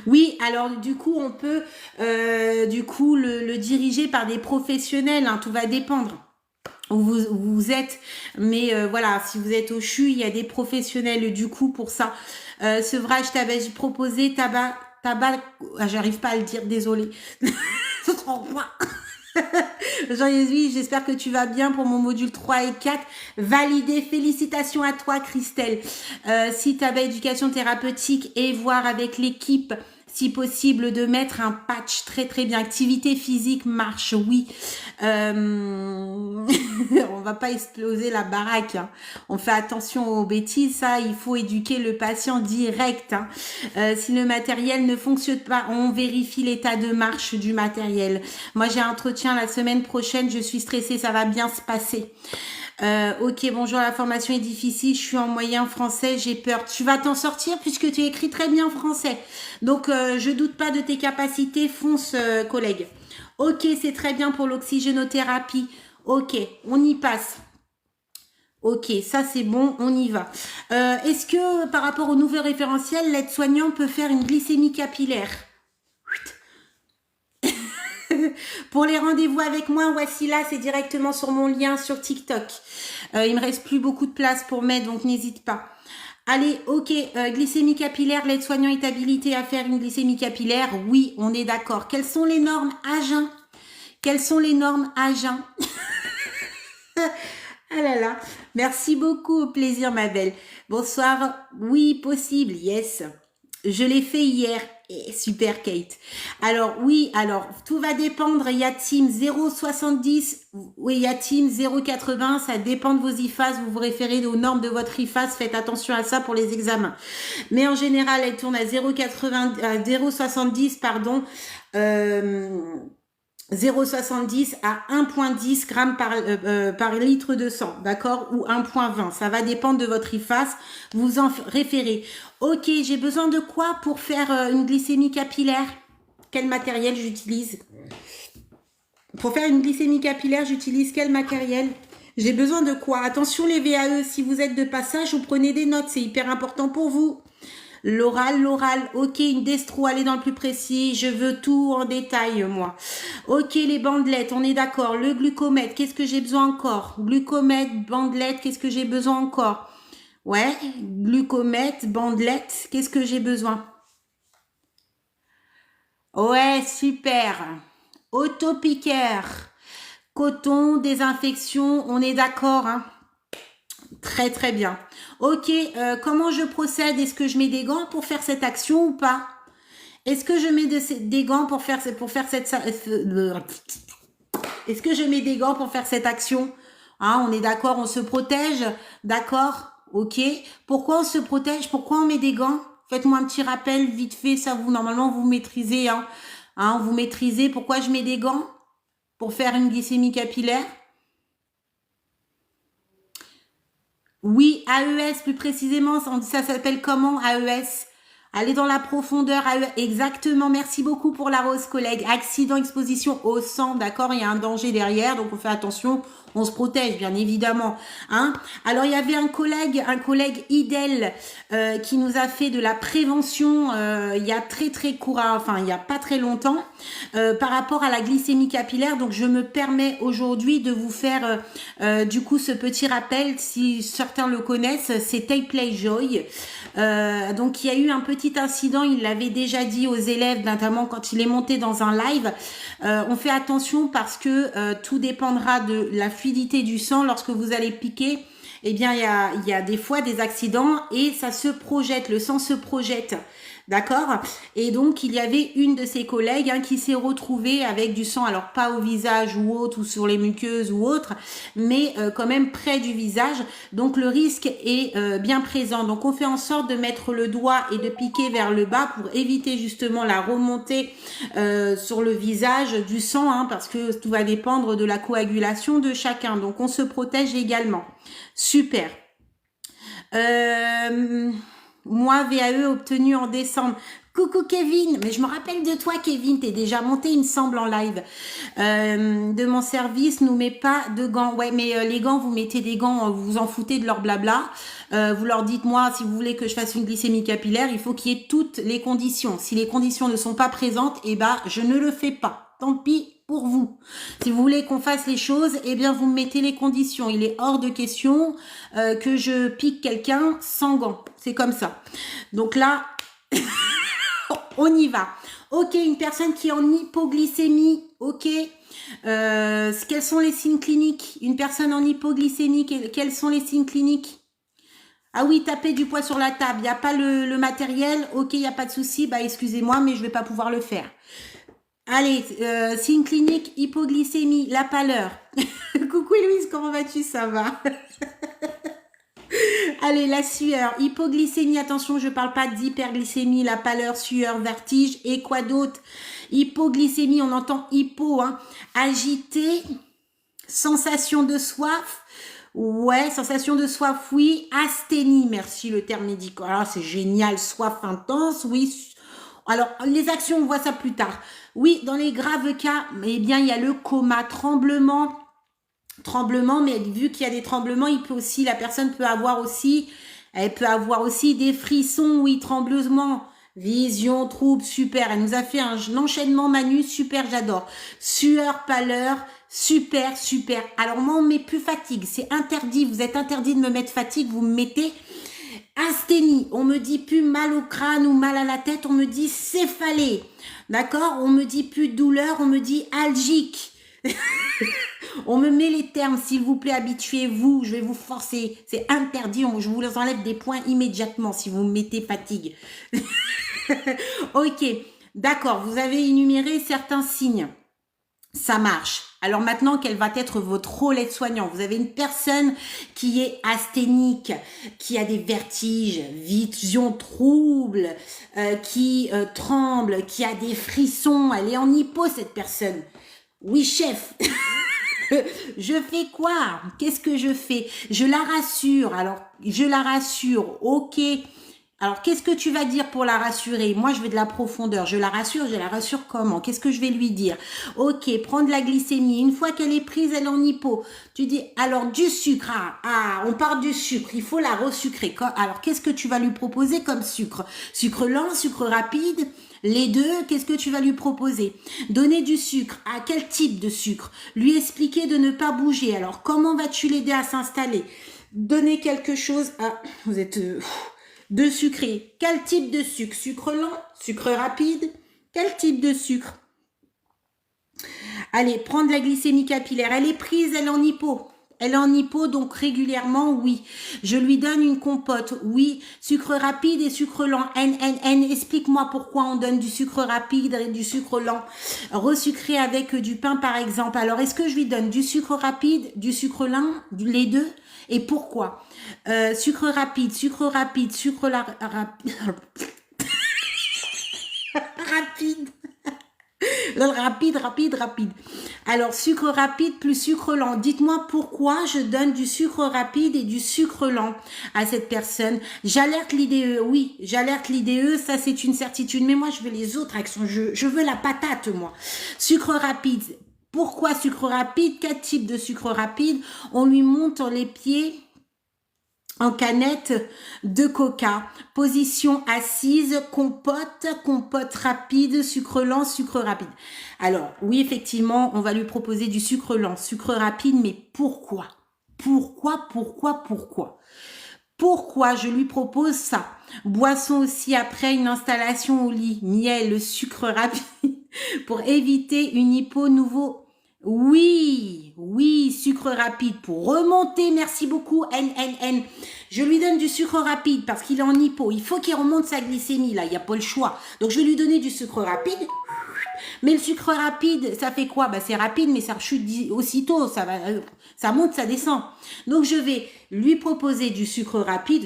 Oui, alors du coup, on peut le diriger par des professionnels, hein, tout va dépendre où vous êtes, mais voilà, si vous êtes au CHU, il y a des professionnels du coup pour ça. Sevrage, t'avais proposé tabac, j'arrive pas à le dire, désolé. Jean-Jésus, j'espère que tu vas bien pour mon module 3 et 4. Validé, félicitations à toi Christelle. Si tabac éducation thérapeutique et voir avec l'équipe, si possible, de mettre un patch très très bien. Activité physique, marche, oui. On va pas exploser la baraque. Hein. On fait attention aux bêtises, ça, il faut éduquer le patient direct. Hein. Si le matériel ne fonctionne pas, on vérifie l'état de marche du matériel. Moi, j'ai un entretien la semaine prochaine, je suis stressée, ça va bien se passer. Ok, bonjour, la formation est difficile, je suis en moyen français, j'ai peur. Tu vas t'en sortir puisque tu écris très bien français. Donc, je doute pas de tes capacités, fonce, collègue. Ok, c'est très bien pour l'oxygénothérapie. Ok, on y passe. Ok, ça c'est bon, on y va. Est-ce que par rapport au nouveau référentiel, l'aide-soignant peut faire une glycémie capillaire? Pour les rendez-vous avec moi, voici là, c'est directement sur mon lien sur TikTok. Il me reste plus beaucoup de place pour mettre, donc n'hésite pas. Allez, ok, glycémie capillaire, l'aide-soignant est habilité à faire une glycémie capillaire. Oui, on est d'accord. Quelles sont les normes à jeun? Quelles sont les normes à jeun? Ah là là, merci beaucoup, au plaisir ma belle. Bonsoir, oui, possible, yes. Je l'ai fait hier. Et super Kate. Alors oui, alors tout va dépendre. Il y a team 0,70, oui, il y a team 0,80. Ça dépend de vos IFAS. Vous vous référez aux normes de votre IFAS. Faites attention à ça pour les examens. Mais en général, elle tourne à 0,80, 0,70, pardon. 0,70 à 1,10 grammes par litre de sang, d'accord, ou 1,20. Ça va dépendre de votre IFAS. Vous en référez. Ok, j'ai besoin de quoi pour faire une glycémie capillaire? Quel matériel j'utilise? Pour faire une glycémie capillaire, j'utilise quel matériel? J'ai besoin de quoi? Attention les VAE, si vous êtes de passage, vous prenez des notes, c'est hyper important pour vous. L'oral, ok, une destro, allez dans le plus précis, je veux tout en détail, moi. Ok, les bandelettes, on est d'accord. Le glucomètre, qu'est-ce que j'ai besoin encore? Glucomètre, bandelette, qu'est-ce que j'ai besoin encore? Ouais, glucomètre, bandelette, qu'est-ce que j'ai besoin? Ouais, super. Autopiqueur, coton, désinfection, on est d'accord, hein? Très très bien. Ok, comment je procède? Est-ce que je mets des gants pour faire cette action ou pas? Est-ce que je mets des gants pour faire cette est-ce que je mets des gants pour faire cette action? Hein, on est d'accord, on se protège, d'accord? Ok. Pourquoi on se protège? Pourquoi on met des gants? Faites-moi un petit rappel vite fait, ça vous normalement vous maîtrisez, hein. Hein, vous maîtrisez. Pourquoi je mets des gants? Pour faire une glycémie capillaire? Oui, AES plus précisément, ça s'appelle comment AES? Allez dans la profondeur, AES, exactement, merci beaucoup pour la rose collègue. Accident, exposition au sang, d'accord, il y a un danger derrière, donc on fait attention, On se protège, bien évidemment. Hein. Alors, il y avait un collègue IDEL, qui nous a fait de la prévention il y a très court, enfin, il y a pas très longtemps, par rapport à la glycémie capillaire. Donc, je me permets aujourd'hui de vous faire, du coup, ce petit rappel, si certains le connaissent, c'est Take Play Joy. Donc, il y a eu un petit incident, il l'avait déjà dit aux élèves, notamment quand il est monté dans un live. On fait attention parce que tout dépendra de la fluidité du sang lorsque vous allez piquer. Eh bien, il y a des fois des accidents et ça se projette, le sang se projette. D'accord? Et donc, il y avait une de ses collègues qui s'est retrouvée avec du sang, alors pas au visage ou autre, ou sur les muqueuses ou autre, mais quand même près du visage. Donc, le risque est bien présent. Donc, on fait en sorte de mettre le doigt et de piquer vers le bas pour éviter justement la remontée sur le visage du sang, parce que tout va dépendre de la coagulation de chacun. Donc, on se protège également. Super. Moi, VAE obtenu en décembre. Coucou Kevin, mais je me rappelle de toi Kevin, t'es déjà monté il me semble en live. De mon service, nous met pas de gants. Ouais, mais les gants, vous mettez des gants, vous vous en foutez de leur blabla. Vous leur dites, moi, si vous voulez que je fasse une glycémie capillaire, il faut qu'il y ait toutes les conditions. Si les conditions ne sont pas présentes, eh ben, je ne le fais pas. Tant pis pour vous. Si vous voulez qu'on fasse les choses, eh bien, vous mettez les conditions. Il est hors de question que je pique quelqu'un sans gants. C'est comme ça. Donc là, on y va. Ok, une personne qui est en hypoglycémie. Ok. Quels sont les signes cliniques? Une personne en hypoglycémie, quels sont les signes cliniques? Ah oui, taper du poids sur la table. Il n'y a pas le matériel. Ok, il n'y a pas de souci. Bah, excusez-moi, mais je vais pas pouvoir le faire. Allez, signe clinique, hypoglycémie, la pâleur. Coucou Louise, comment vas-tu? Ça va? Allez, la sueur, hypoglycémie, attention, je parle pas d'hyperglycémie, la pâleur, sueur, vertige, et quoi d'autre? Hypoglycémie, on entend hypo, agité, sensation de soif, ouais, sensation de soif, oui, asthénie, merci le terme médical, alors c'est génial, soif intense, oui. Alors, les actions, on voit ça plus tard. Oui, dans les graves cas, eh bien, il y a le coma, tremblement, mais vu qu'il y a des tremblements, la personne peut avoir aussi, elle peut avoir aussi des frissons, oui, tremblements, vision, trouble, super. Elle nous a fait un enchaînement Manu, super, j'adore. Sueur, pâleur, super. Alors moi, on met plus fatigue, c'est interdit, vous êtes interdit de me mettre fatigue, vous me mettez asthénie, on me dit plus mal au crâne ou mal à la tête, on me dit céphalée, d'accord? On me dit plus douleur, on me dit algique. On me met les termes, s'il vous plaît, habituez-vous, je vais vous forcer, c'est interdit, je vous enlève des points immédiatement si vous me mettez fatigue. Ok, d'accord, vous avez énuméré certains signes. Ça marche. Alors maintenant, quel va être votre rôle aide-soignant? Vous avez une personne qui est asthénique, qui a des vertiges, vision trouble, qui tremble, qui a des frissons. Elle est en hypo, cette personne. Oui, chef. Je fais quoi? Qu'est-ce que je fais? Je la rassure. Alors, je la rassure. Ok. Alors, qu'est-ce que tu vas dire pour la rassurer? Moi, je veux de la profondeur. Je la rassure comment? Qu'est-ce que je vais lui dire? Ok, prendre la glycémie. Une fois qu'elle est prise, elle est en hypo. Tu dis, alors du sucre. On part du sucre. Il faut la resucrer. Alors, qu'est-ce que tu vas lui proposer comme sucre? Sucre lent, sucre rapide? Les deux, qu'est-ce que tu vas lui proposer? Donner du sucre. À quel type de sucre? Lui expliquer de ne pas bouger. Alors, comment vas-tu l'aider à s'installer? Donner quelque chose à... Vous êtes... de sucré. Quel type de sucre? Sucre lent? Sucre rapide? Quel type de sucre? Allez, prendre la glycémie capillaire. Elle est prise, elle est en hypo. Elle est en hypo, donc régulièrement, oui. Je lui donne une compote, oui. Sucre rapide et sucre lent. Explique-moi pourquoi on donne du sucre rapide et du sucre lent. Resucré avec du pain, par exemple. Alors, est-ce que je lui donne du sucre rapide, du sucre lent, les deux? Et pourquoi? Sucre rapide, sucre rapide. Rapide. Alors, sucre rapide plus sucre lent. Dites-moi pourquoi je donne du sucre rapide et du sucre lent à cette personne. J'alerte l'IDE, oui, j'alerte l'IDE, ça c'est une certitude. Mais moi, je veux les autres actions. Je veux la patate, moi. Sucre rapide. Pourquoi sucre rapide? 4 types de sucre rapide. On lui monte les pieds en canette de coca, position assise, compote rapide, sucre lent, sucre rapide. Alors, oui, effectivement, on va lui proposer du sucre lent, sucre rapide, mais pourquoi? Pourquoi je lui propose ça? Boisson aussi après une installation au lit, miel, sucre rapide, pour éviter une hypo nouveau. Oui, sucre rapide pour remonter, merci beaucoup, N. Je lui donne du sucre rapide parce qu'il est en hypo. Il faut qu'il remonte sa glycémie, là, il n'y a pas le choix. Donc, je vais lui donner du sucre rapide. Mais le sucre rapide, ça fait quoi? Bah, c'est rapide, mais ça rechute aussitôt. Ça monte, ça descend. Donc, je vais lui proposer du sucre rapide,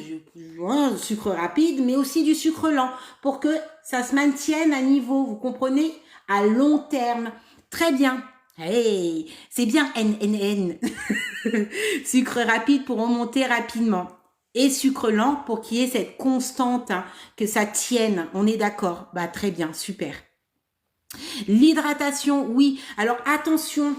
mais aussi du sucre lent pour que ça se maintienne à niveau, vous comprenez? À long terme. Très bien. Hey, c'est bien N. Sucre rapide pour remonter rapidement. Et sucre lent pour qu'il y ait cette constante, hein, que ça tienne. On est d'accord? Bah, très bien, super. L'hydratation, oui. Alors, attention,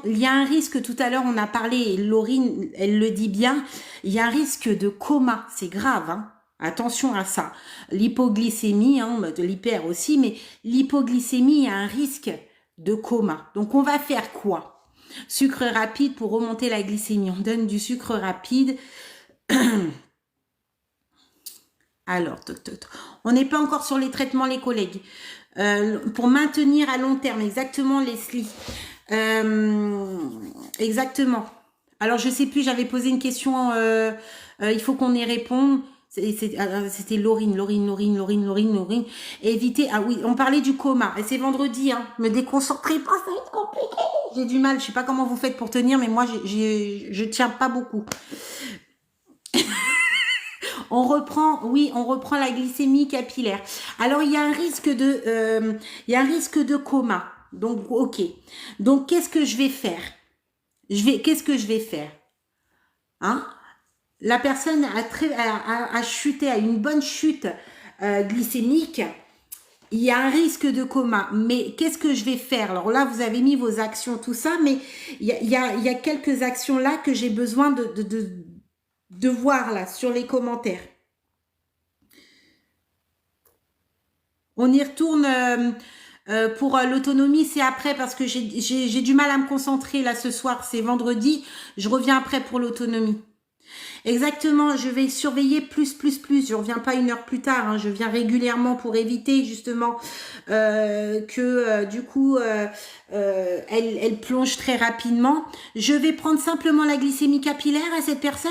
il y a un risque, tout à l'heure, on a parlé, et Laurine, elle le dit bien, il y a un risque de coma. C'est grave, hein. Attention à ça. L'hypoglycémie, hein, de l'hyper aussi, mais l'hypoglycémie, il y a un risque de coma. Donc, on va faire quoi? Sucre rapide pour remonter la glycémie. On donne du sucre rapide. Alors, on n'est pas encore sur les traitements, les collègues. Pour maintenir à long terme, exactement, Leslie. Exactement. Alors, je sais plus, j'avais posé une question, il faut qu'on y réponde. C'était Laurine. Éviter, ah oui, on parlait du coma. Et c'est vendredi, hein. Me déconcentrez pas, ça va être compliqué. J'ai du mal, je sais pas comment vous faites pour tenir, mais moi, je tiens pas beaucoup. On reprend la glycémie capillaire. Alors, il y a un risque de coma. Donc, ok. Donc, qu'est-ce que je vais faire? Qu'est-ce que je vais faire? Hein? La personne a chuté, a une bonne chute glycémique. Il y a un risque de coma. Mais qu'est-ce que je vais faire? Alors là, vous avez mis vos actions, tout ça, mais il y a quelques actions là que j'ai besoin de voir là sur les commentaires. On y retourne pour l'autonomie, c'est après parce que j'ai du mal à me concentrer là ce soir, c'est vendredi. Je reviens après pour l'autonomie. Exactement, je vais surveiller plus. Je reviens pas une heure plus tard, hein, je viens régulièrement pour éviter justement que du coup elle plonge très rapidement. Je vais prendre simplement la glycémie capillaire à cette personne.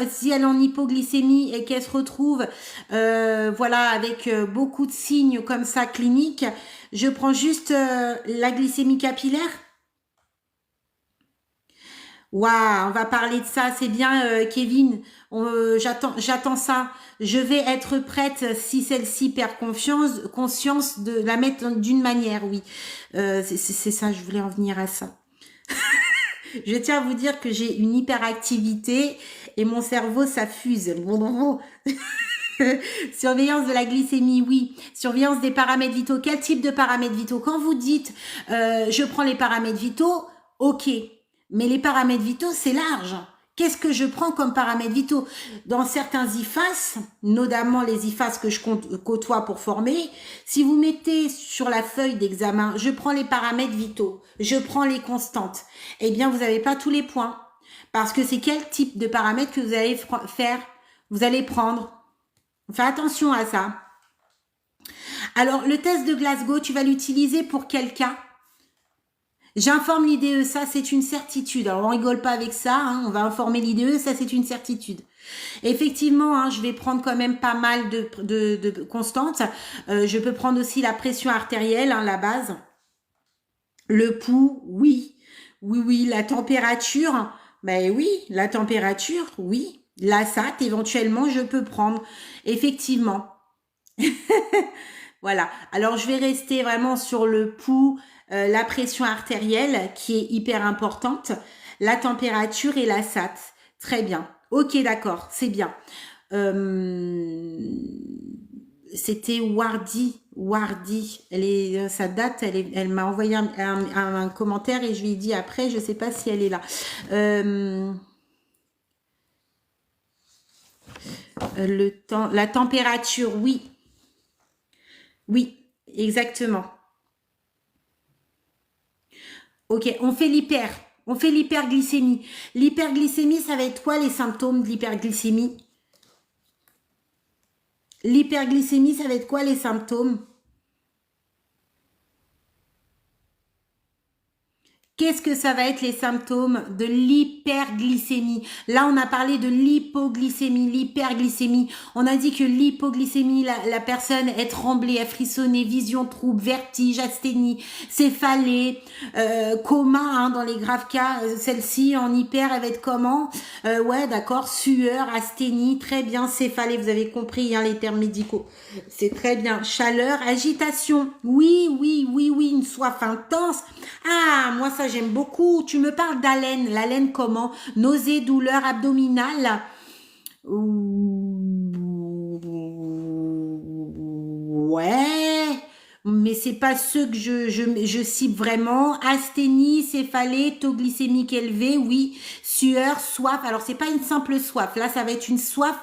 Si elle est en hypoglycémie et qu'elle se retrouve voilà avec beaucoup de signes comme ça cliniques, je prends juste la glycémie capillaire. Waouh, on va parler de ça, c'est bien Kevin, j'attends ça. Je vais être prête si celle-ci perd conscience de la mettre d'une manière, oui. C'est ça, je voulais en venir à ça. Je tiens à vous dire que j'ai une hyperactivité et mon cerveau s'affuse. Surveillance de la glycémie, oui. Surveillance des paramètres vitaux. Quel type de paramètres vitaux? Quand vous dites je prends les paramètres vitaux, ok. Mais les paramètres vitaux, c'est large. Qu'est-ce que je prends comme paramètres vitaux? Dans certains IFAS, notamment les IFAS que je côtoie pour former, si vous mettez sur la feuille d'examen, je prends les paramètres vitaux, je prends les constantes, eh bien, vous n'avez pas tous les points. Parce que c'est quel type de paramètres que vous allez faire? Vous allez prendre. Fais attention à ça. Alors, le test de Glasgow, tu vas l'utiliser pour quel cas? J'informe l'IDE, ça c'est une certitude. Alors on rigole pas avec ça, hein, on va informer l'IDE, ça c'est une certitude. Effectivement, hein, je vais prendre quand même pas mal de constantes. Je peux prendre aussi la pression artérielle, hein, la base. Le pouls, oui. Oui, la température, ben oui, la température, oui. La SAT, éventuellement, je peux prendre. Effectivement. Voilà. Alors, je vais rester vraiment sur le pouls, la pression artérielle qui est hyper importante, la température et la SAT. Très bien. Ok, d'accord, c'est bien. C'était Wardy. Wardy. Sa date, elle m'a envoyé un commentaire et je lui ai dit après, je sais pas si elle est là. Le temps, la température, oui. Oui, exactement. Ok, on fait l'hyper. On fait l'hyperglycémie. L'hyperglycémie, ça va être quoi les symptômes de l'hyperglycémie? L'hyperglycémie, ça va être quoi les symptômes? Qu'est-ce que ça va être les symptômes de l'hyperglycémie? Là, on a parlé de l'hypoglycémie, l'hyperglycémie. On a dit que l'hypoglycémie, la personne est tremblée, est frissonnée, vision trouble, vertige, asthénie, céphalée, coma, hein, dans les graves cas. Celle-ci, en hyper, elle va être comment? Ouais, d'accord, sueur, asthénie, très bien, céphalée, vous avez compris hein, les termes médicaux. C'est très bien. Chaleur, agitation. Oui, oui, oui, oui, une soif intense. Ah, moi ça j'aime beaucoup. Tu me parles d'haleine. L'haleine comment? Nausée, douleur abdominale. Ouais. Mais c'est pas ceux que je cible vraiment. Asthénie, céphalée, taux glycémique élevé, oui. Sueur, soif. Alors c'est pas une simple soif. Là, ça va être une soif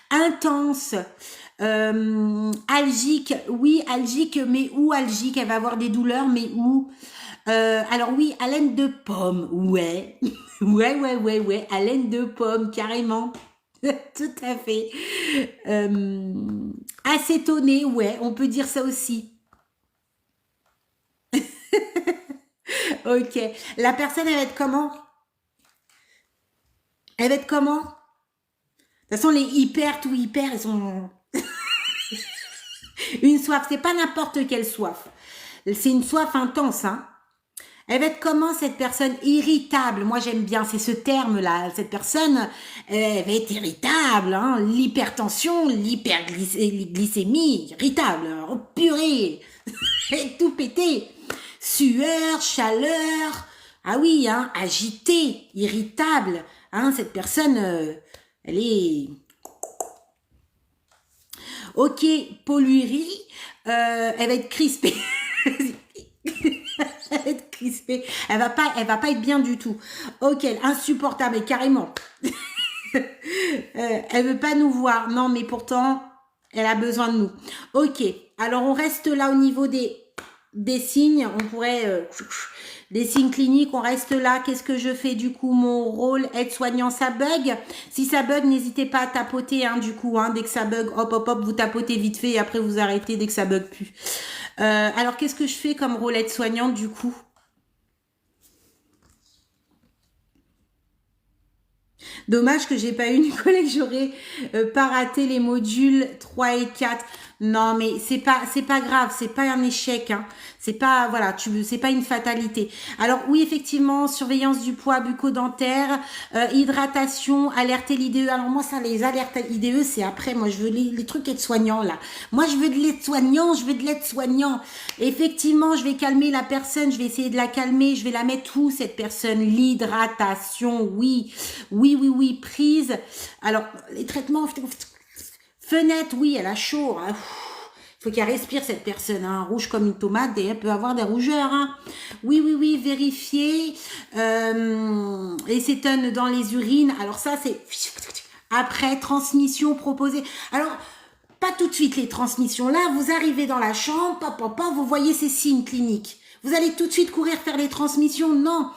intense. Algique, oui, algique, mais où algique? Elle va avoir des douleurs, mais où? Alors oui, haleine de pomme, ouais. Ouais, haleine de pomme, carrément. Tout à fait. Acétoné, ouais, on peut dire ça aussi. Ok. La personne, elle va être comment? Elle va être comment? De toute façon, les hyper, tout hyper, ils sont... Une soif, c'est pas n'importe quelle soif. C'est une soif intense, hein. Elle va être comment cette personne? Irritable. Moi j'aime bien, c'est ce terme-là. Cette personne, elle va être irritable. Hein. L'hypertension, l'hyperglycémie, irritable. Oh purée, tout pété. Sueur, chaleur. Ah oui, hein, agitée, irritable. Hein, cette personne, elle est... Ok, polluerie, elle va être crispée. Elle va être crispée. Elle va pas être bien du tout. Ok, insupportable, carrément. Elle veut pas nous voir. Non, mais pourtant, elle a besoin de nous. Ok, alors on reste là au niveau des signes. On pourrait... des signes cliniques, on reste là. Qu'est-ce que je fais du coup? Mon rôle aide-soignant, ça bug. Si ça bug, n'hésitez pas à tapoter hein, du coup. Hein, dès que ça bug, hop, hop, hop, vous tapotez vite fait et après vous arrêtez dès que ça bug plus. Alors, qu'est-ce que je fais comme rôle aide-soignante du coup? Dommage que j'ai pas eu une collègue, j'aurais pas raté les modules 3 et 4. Non, mais c'est pas grave, c'est pas un échec, hein. C'est pas, voilà, c'est pas une fatalité. Alors oui, effectivement, surveillance du poids bucco-dentaire, hydratation, alerter l'IDE. Alors moi, ça, les alertes IDE, c'est après. Moi, je veux les trucs aides-soignants, là. Moi, je veux de l'aide-soignant, je veux de l'aide-soignant. Effectivement, je vais calmer la personne, je vais essayer de la calmer, je vais la mettre où, cette personne? L'hydratation, oui. Oui, oui, oui, prise. Alors, les traitements, fenêtre, oui, elle a chaud. Hein. Faut qu'elle respire cette personne, hein, rouge comme une tomate, et elle peut avoir des rougeurs. Hein. Oui, oui, oui, vérifier. Les cétones dans les urines. Alors ça, c'est après transmission proposée. Alors, pas tout de suite les transmissions. Là, vous arrivez dans la chambre, vous voyez ces signes cliniques. Vous allez tout de suite courir faire les transmissions. Non.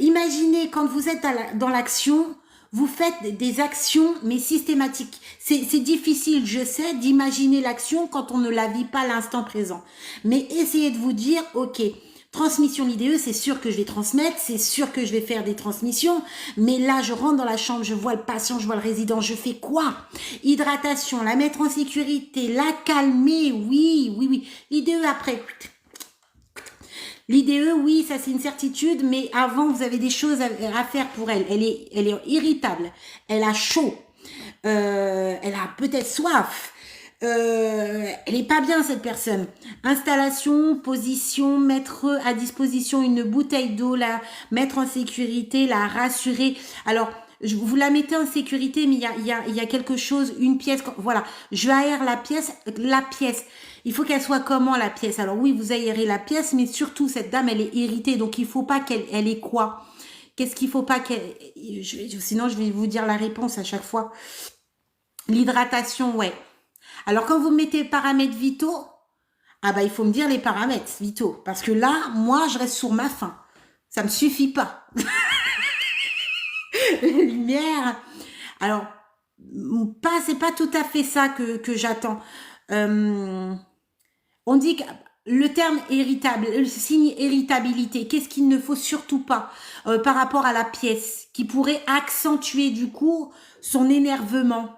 Imaginez quand vous êtes dans l'action, vous faites des actions, mais systématiques. C'est difficile, je sais, d'imaginer l'action quand on ne la vit pas à l'instant présent. Mais essayez de vous dire, ok, transmission l'IDE, c'est sûr que je vais transmettre, c'est sûr que je vais faire des transmissions, mais là, je rentre dans la chambre, je vois le patient, je vois le résident, je fais quoi? Hydratation, la mettre en sécurité, la calmer, oui, oui, oui. L'IDE après... L'IDE, oui, ça c'est une certitude, mais avant, vous avez des choses à faire pour elle. Elle est irritable, elle a chaud, elle a peut-être soif, elle est pas bien cette personne. Installation, position, mettre à disposition une bouteille d'eau, la mettre en sécurité, la rassurer. Alors, vous la mettez en sécurité, mais il y a quelque chose, une pièce, voilà, je aère la pièce, il faut qu'elle soit comment la pièce? Alors oui, vous aérez la pièce, mais surtout cette dame, elle est irritée, donc il faut pas elle ait quoi? Qu'est-ce qu'il faut pas qu'elle, sinon je vais vous dire la réponse à chaque fois. L'hydratation, ouais. Alors quand vous mettez paramètres vitaux, ah bah il faut me dire les paramètres vitaux, parce que là, moi, je reste sur ma faim. Ça me suffit pas. La lumière. Alors, c'est pas tout à fait ça que j'attends. On dit que le terme irritable, le signe irritabilité, qu'est-ce qu'il ne faut surtout pas par rapport à la pièce qui pourrait accentuer du coup son énervement.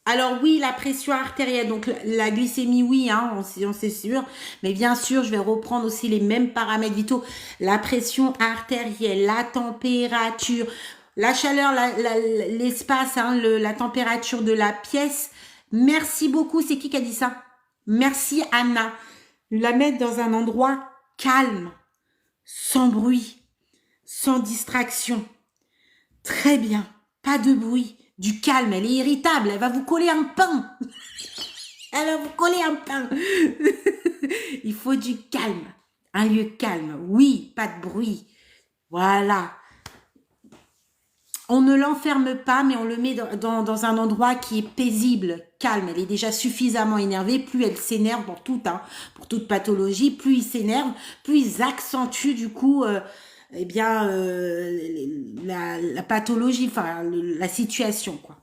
Alors oui, la pression artérielle, donc la glycémie, oui, hein, on sait sûr. Mais bien sûr, je vais reprendre aussi les mêmes paramètres vitaux. La pression artérielle, la température, la chaleur, l'espace, hein, la température de la pièce. Merci beaucoup. C'est qui a dit ça? Merci Anna. La mettre dans un endroit calme, sans bruit, sans distraction. Très bien. Pas de bruit. Du calme, elle est irritable, elle va vous coller un pain. Elle va vous coller un pain. Il faut du calme, un lieu calme. Oui, pas de bruit. Voilà. On ne l'enferme pas, mais on le met dans un endroit qui est paisible, calme. Elle est déjà suffisamment énervée. Plus elle s'énerve pour toute pathologie, plus il s'énerve, plus ils accentuent du coup... eh bien, la pathologie, enfin, la situation, quoi.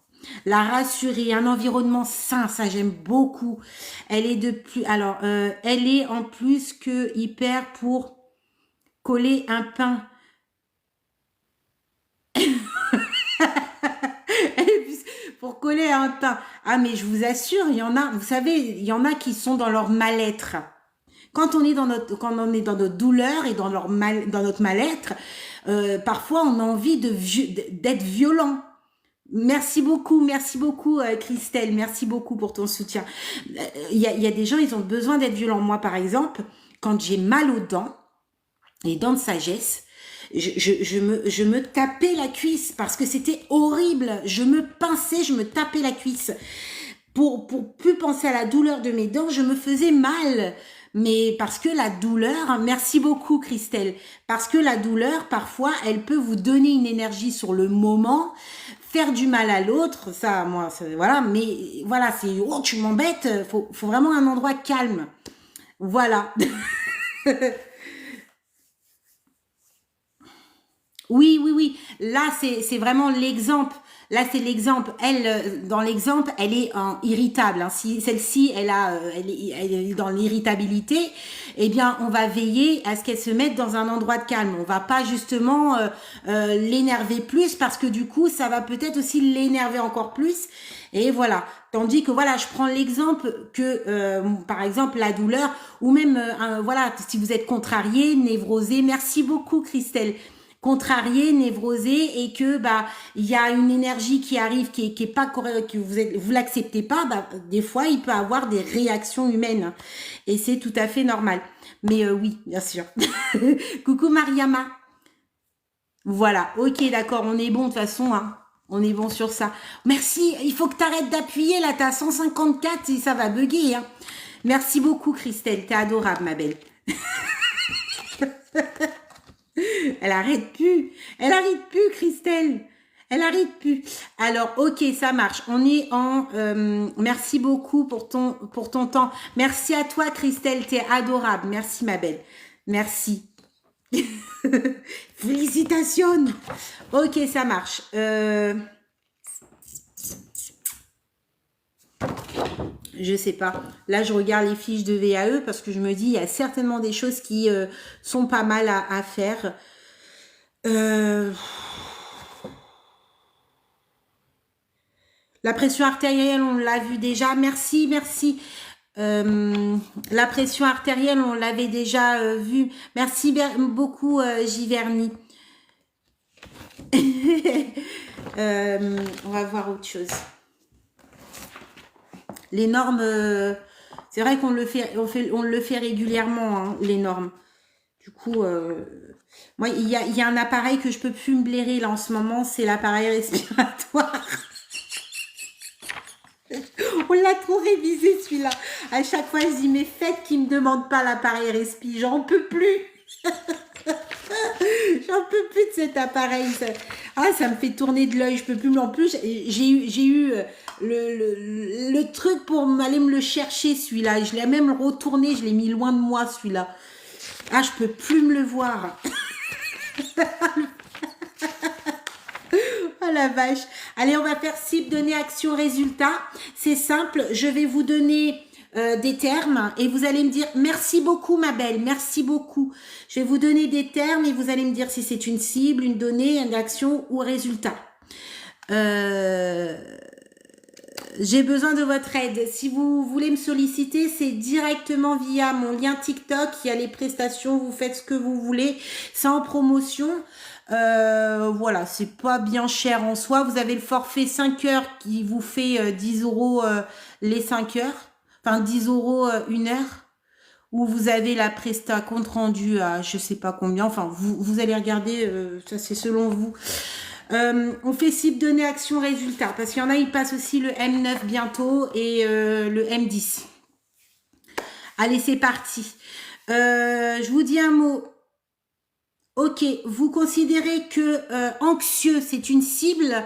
La rassurer, un environnement sain, ça j'aime beaucoup. Elle est de plus, alors, elle est en plus que hyper pour coller un pain. Pour coller un pain. Ah, mais je vous assure, il y en a, vous savez, il y en a qui sont dans leur mal-être. Quand on est dans notre douleur et dans notre mal-être, parfois on a envie d'être violent. Merci beaucoup, Christelle. Merci beaucoup pour ton soutien. Il y a des gens, ils ont besoin d'être violents. Moi, par exemple, quand j'ai mal aux dents, les dents de sagesse, je me tapais la cuisse parce que c'était horrible. Je me pinçais, je me tapais la cuisse. Pour plus penser à la douleur de mes dents, je me faisais mal. Mais parce que la douleur, merci beaucoup Christelle, parce que la douleur, parfois, elle peut vous donner une énergie sur le moment, faire du mal à l'autre, ça, moi, voilà, mais voilà, c'est, oh, tu m'embêtes, faut vraiment un endroit calme. Voilà. Oui, oui, oui. Là, c'est vraiment l'exemple. Là, c'est l'exemple. Elle, dans l'exemple, elle est irritable. Hein. Si celle-ci, elle est dans l'irritabilité, eh bien, on va veiller à ce qu'elle se mette dans un endroit de calme. On va pas justement l'énerver plus parce que du coup, ça va peut-être aussi l'énerver encore plus. Et voilà. Tandis que voilà, je prends l'exemple que, par exemple, la douleur ou même, voilà, si vous êtes contrarié, névrosé. Merci beaucoup, Christelle. Contrarié, névrosé et que bah il y a une énergie qui arrive qui est pas correcte, que vous l'acceptez pas, bah des fois il peut avoir des réactions humaines et c'est tout à fait normal. Mais oui, bien sûr. Coucou Mariama. Voilà, ok, d'accord, on est bon de toute façon, hein. On est bon sur ça. Merci, il faut que tu arrêtes d'appuyer là, t'as 154 et ça va bugger, hein. Merci beaucoup Christelle, t'es adorable ma belle. Elle arrête plus. Elle arrête plus, Christelle. Elle arrête plus. Alors, ok, ça marche. On est en... merci beaucoup pour ton temps. Merci à toi, Christelle. T'es adorable. Merci, ma belle. Merci. Félicitations. Ok, ça marche. Je sais pas. Là, je regarde les fiches de VAE parce que je me dis, il y a certainement des choses qui sont pas mal à faire. La pression artérielle, on l'a vu déjà. Merci, merci. La pression artérielle, on l'avait déjà vu. Merci beaucoup, Giverny. On va voir autre chose. Les normes, c'est vrai qu'on le fait régulièrement, hein, les normes. Du coup, Moi, il y a un appareil que je peux plus me blairer là en ce moment, c'est l'appareil respiratoire. On l'a trop révisé celui-là. À chaque fois, je dis, mais faites qui me demande pas l'appareil respi, j'en peux plus. J'en peux plus de cet appareil. Ça me fait tourner de l'œil. Je peux plus. En plus, j'ai eu le truc pour aller me le chercher, celui-là. Je l'ai même retourné. Je l'ai mis loin de moi, celui-là. Ah, je peux plus me le voir. Oh la vache. Allez, on va faire cible, donner, action, résultat. C'est simple. Je vais vous donner des termes et vous allez me dire merci beaucoup ma belle, merci beaucoup. Je vais vous donner des termes et vous allez me dire si c'est une cible, une donnée, une action ou un résultat. J'ai besoin de votre aide. Si vous voulez me solliciter, c'est directement via mon lien TikTok. Il y a les prestations, vous faites ce que vous voulez. C'est en promotion. Voilà, c'est pas bien cher en soi. Vous avez le forfait 5 heures qui vous fait 10 euros les 5 heures. Enfin, 10 euros une heure. Ou vous avez la presta compte rendu à je sais pas combien. Enfin, vous allez regarder, ça c'est selon vous. On fait cible, données, action, résultat. Parce qu'il y en a, ils passent aussi le M9 bientôt et le M10. Allez, c'est parti. Je vous dis un mot. Ok, vous considérez que anxieux, c'est une cible.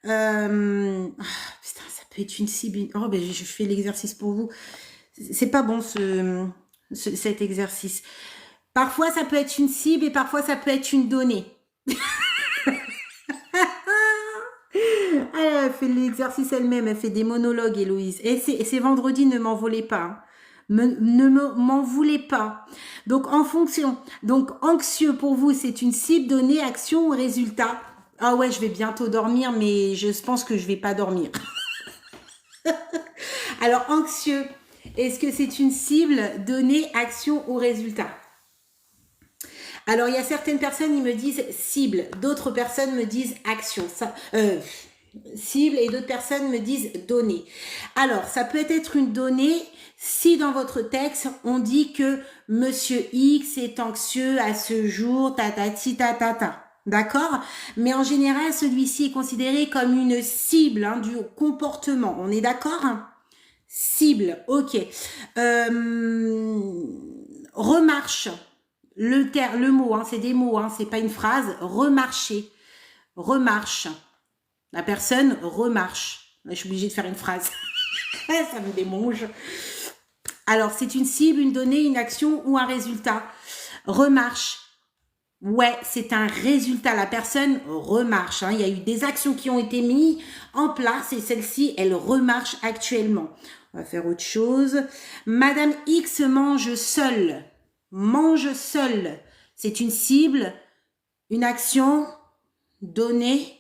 Putain, ça peut être une cible. Oh, ben, je fais l'exercice pour vous. C'est pas bon cet exercice. Parfois, ça peut être une cible et parfois, ça peut être une donnée. Elle fait l'exercice elle-même, elle fait des monologues, Héloïse. Et c'est vendredi, ne m'en voulez pas. Hein. Ne m'en voulez pas. Donc, en fonction. Donc, anxieux pour vous, c'est une cible, donnée, action ou résultat. Ah ouais, je vais bientôt dormir, mais je pense que je vais pas dormir. Alors, anxieux, est-ce que c'est une cible, donnée, action ou résultat? Alors, il y a certaines personnes, ils me disent cible. D'autres personnes me disent action. Ça, cible et d'autres personnes me disent donnée. Alors, ça peut être une donnée si dans votre texte, on dit que Monsieur X est anxieux à ce jour, tatati tatata. D'accord? Mais en général, celui-ci est considéré comme une cible du comportement. On est d'accord? Cible, ok. Remarche. Le mot, c'est des mots, c'est pas une phrase. Remarcher. Remarche. La personne remarche. Je suis obligée de faire une phrase. Ça me démange. Alors, c'est une cible, une donnée, une action ou un résultat. Remarche. Ouais, c'est un résultat. La personne remarche. Il y a eu des actions qui ont été mises en place et celle-ci, elle remarche actuellement. On va faire autre chose. Madame X mange seule. Mange seule. C'est une cible, une action, donnée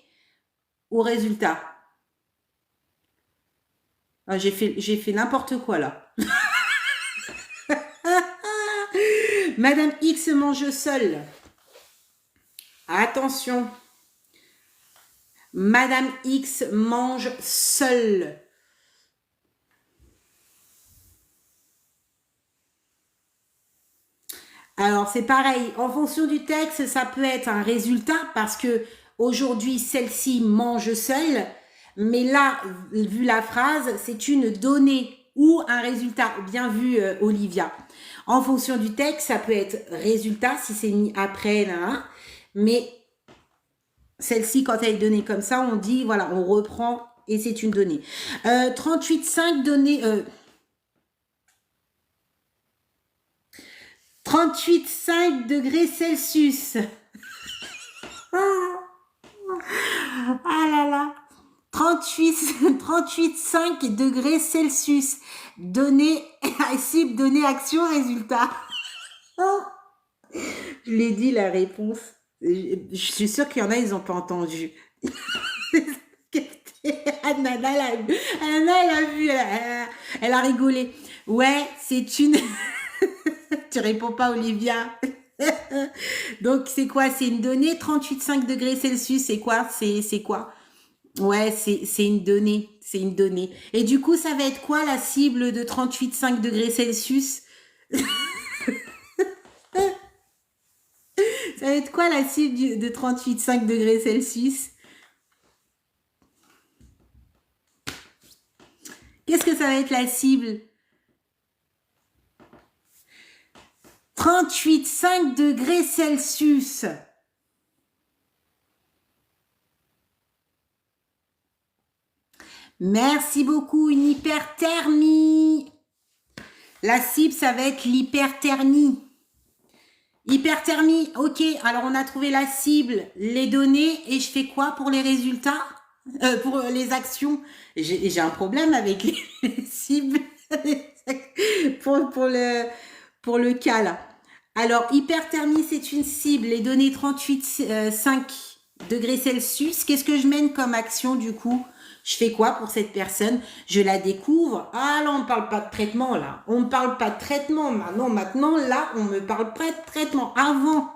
ou résultat. Ah, j'ai fait n'importe quoi là. Madame X mange seule. Attention. Madame X mange seule. Alors, c'est pareil. En fonction du texte, ça peut être un résultat parce que aujourd'hui, celle-ci mange seule. Mais là, vu la phrase, c'est une donnée ou un résultat. Bien vu, Olivia. En fonction du texte, ça peut être résultat si c'est mis après, là. Mais celle-ci, quand elle est donnée comme ça, on dit, voilà, on reprend et c'est une donnée. 38,5 données... 38,5 degrés Celsius. Ah là là. 38,5 degrés Celsius. Donner, cible, donner, action, résultat. Je l'ai dit la réponse. Je suis sûre qu'il y en a, ils n'ont pas entendu. Anna, elle a vu, elle a rigolé. Ouais, c'est une... Tu réponds pas, Olivia. Donc, c'est quoi? C'est une donnée, 38,5 degrés Celsius. C'est quoi? C'est quoi? Ouais, c'est une donnée. C'est une donnée. Et du coup, ça va être quoi la cible de 38,5 degrés Celsius? Ça va être quoi la cible de 38,5 degrés Celsius? Qu'est-ce que ça va être la cible? 38,5 degrés Celsius. Merci beaucoup, une hyperthermie. La cible, ça va être l'hyperthermie. Hyperthermie, ok. Alors, on a trouvé la cible, les données, et je fais quoi pour les résultats? Pour les actions? J'ai un problème avec les cibles pour le cas, là. Alors, hyperthermie, c'est une cible, les données 38,5 degrés Celsius. Qu'est-ce que je mène comme action, du coup? Je fais quoi pour cette personne? Je la découvre. Ah là, on ne parle pas de traitement, là. On ne parle pas de traitement. Maintenant, là, on me parle pas de traitement. Avant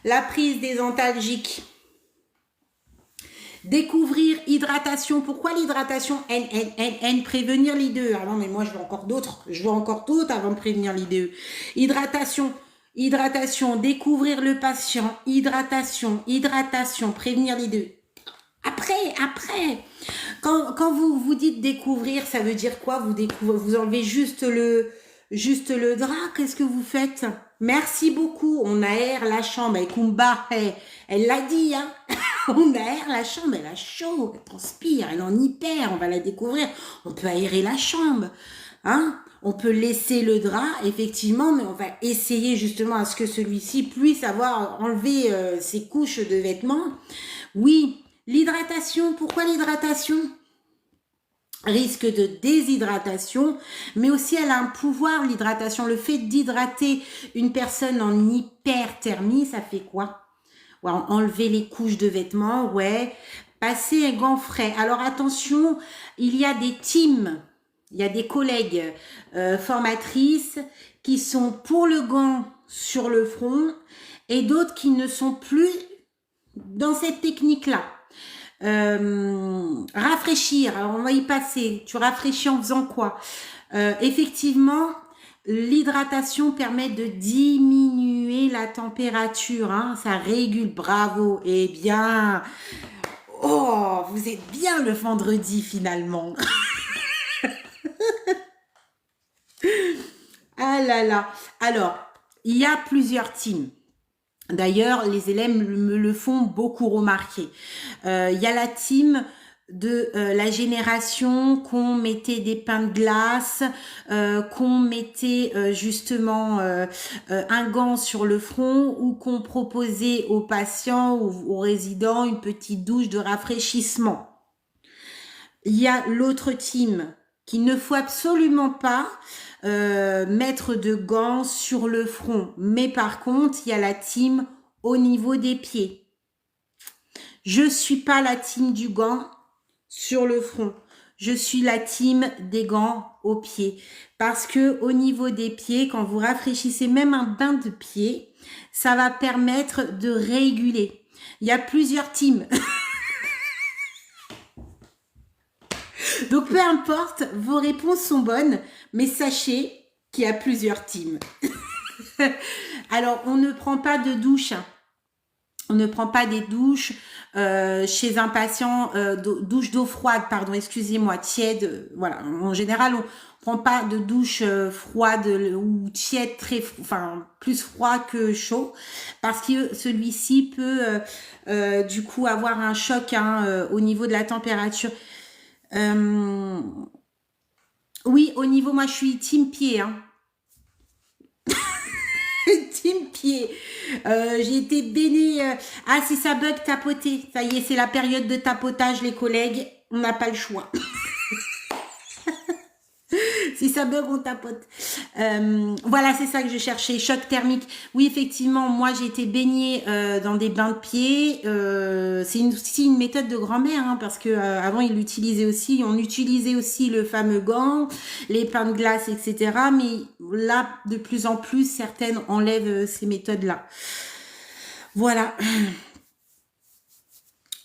la prise des antalgiques. Découvrir hydratation. Pourquoi l'hydratation? Prévenir l'IDE. Ah non, mais moi, je veux encore d'autres. Je veux encore d'autres avant de prévenir l'IDE. Hydratation. Hydratation. Découvrir le patient. Hydratation. Prévenir l'IDE. Après. Quand vous dites découvrir, ça veut dire quoi? Vous enlevez juste le drap. Qu'est-ce que vous faites? Merci beaucoup. On aère la chambre. Et Kumba, elle l'a dit, hein. On aère la chambre. Elle a chaud. Elle transpire. Elle en hyper. On va la découvrir. On peut aérer la chambre, hein. On peut laisser le drap, effectivement, mais on va essayer justement à ce que celui-ci puisse avoir enlevé ses couches de vêtements. Oui. L'hydratation, pourquoi l'hydratation? Risque de déshydratation, mais aussi elle a un pouvoir, l'hydratation. Le fait d'hydrater une personne en hyperthermie, ça fait quoi? Ouais, enlever les couches de vêtements, ouais. Passer un gant frais. Alors attention, il y a des teams, il y a des collègues formatrices qui sont pour le gant sur le front et d'autres qui ne sont plus dans cette technique-là. Rafraîchir, alors on va y passer. Tu rafraîchis en faisant quoi? Effectivement, l'hydratation permet de diminuer la température, hein, ça régule. Bravo. Eh bien, oh, vous êtes bien le vendredi finalement. Ah là là. Alors, il y a plusieurs teams. D'ailleurs, les élèves me le font beaucoup remarquer. Il y a la team de la génération qu'on mettait des pains de glace, qu'on mettait justement un gant sur le front ou qu'on proposait aux patients ou aux résidents une petite douche de rafraîchissement. Il y a l'autre team qu'il ne faut absolument pas mettre de gants sur le front. Mais par contre, il y a la team au niveau des pieds. Je suis pas la team du gant sur le front. Je suis la team des gants aux pieds. Parce que au niveau des pieds, quand vous rafraîchissez même un bain de pied, ça va permettre de réguler. Il y a plusieurs teams. Donc, peu importe, vos réponses sont bonnes, mais sachez qu'il y a plusieurs teams. Alors, on ne prend pas de douche. On ne prend pas des douches chez un patient, douche d'eau froide, pardon, excusez-moi, tiède. Voilà, en général, on prend pas de douche froide ou tiède, plus froid que chaud, parce que celui-ci peut du coup avoir un choc au niveau de la température. Oui, au niveau, moi je suis team pied, hein. Team pied. J'ai été baignée. Ah, si ça bug, tapoter. Ça y est, c'est la période de tapotage, les collègues. On n'a pas le choix. Si ça bug, on tapote. Voilà, c'est ça que je cherchais. Choc thermique. Oui, effectivement, moi, j'ai été baignée dans des bains de pieds. C'est aussi une méthode de grand-mère, hein, parce que avant, on utilisait aussi le fameux gant, les pains de glace, etc. Mais là, de plus en plus, certaines enlèvent ces méthodes-là. Voilà.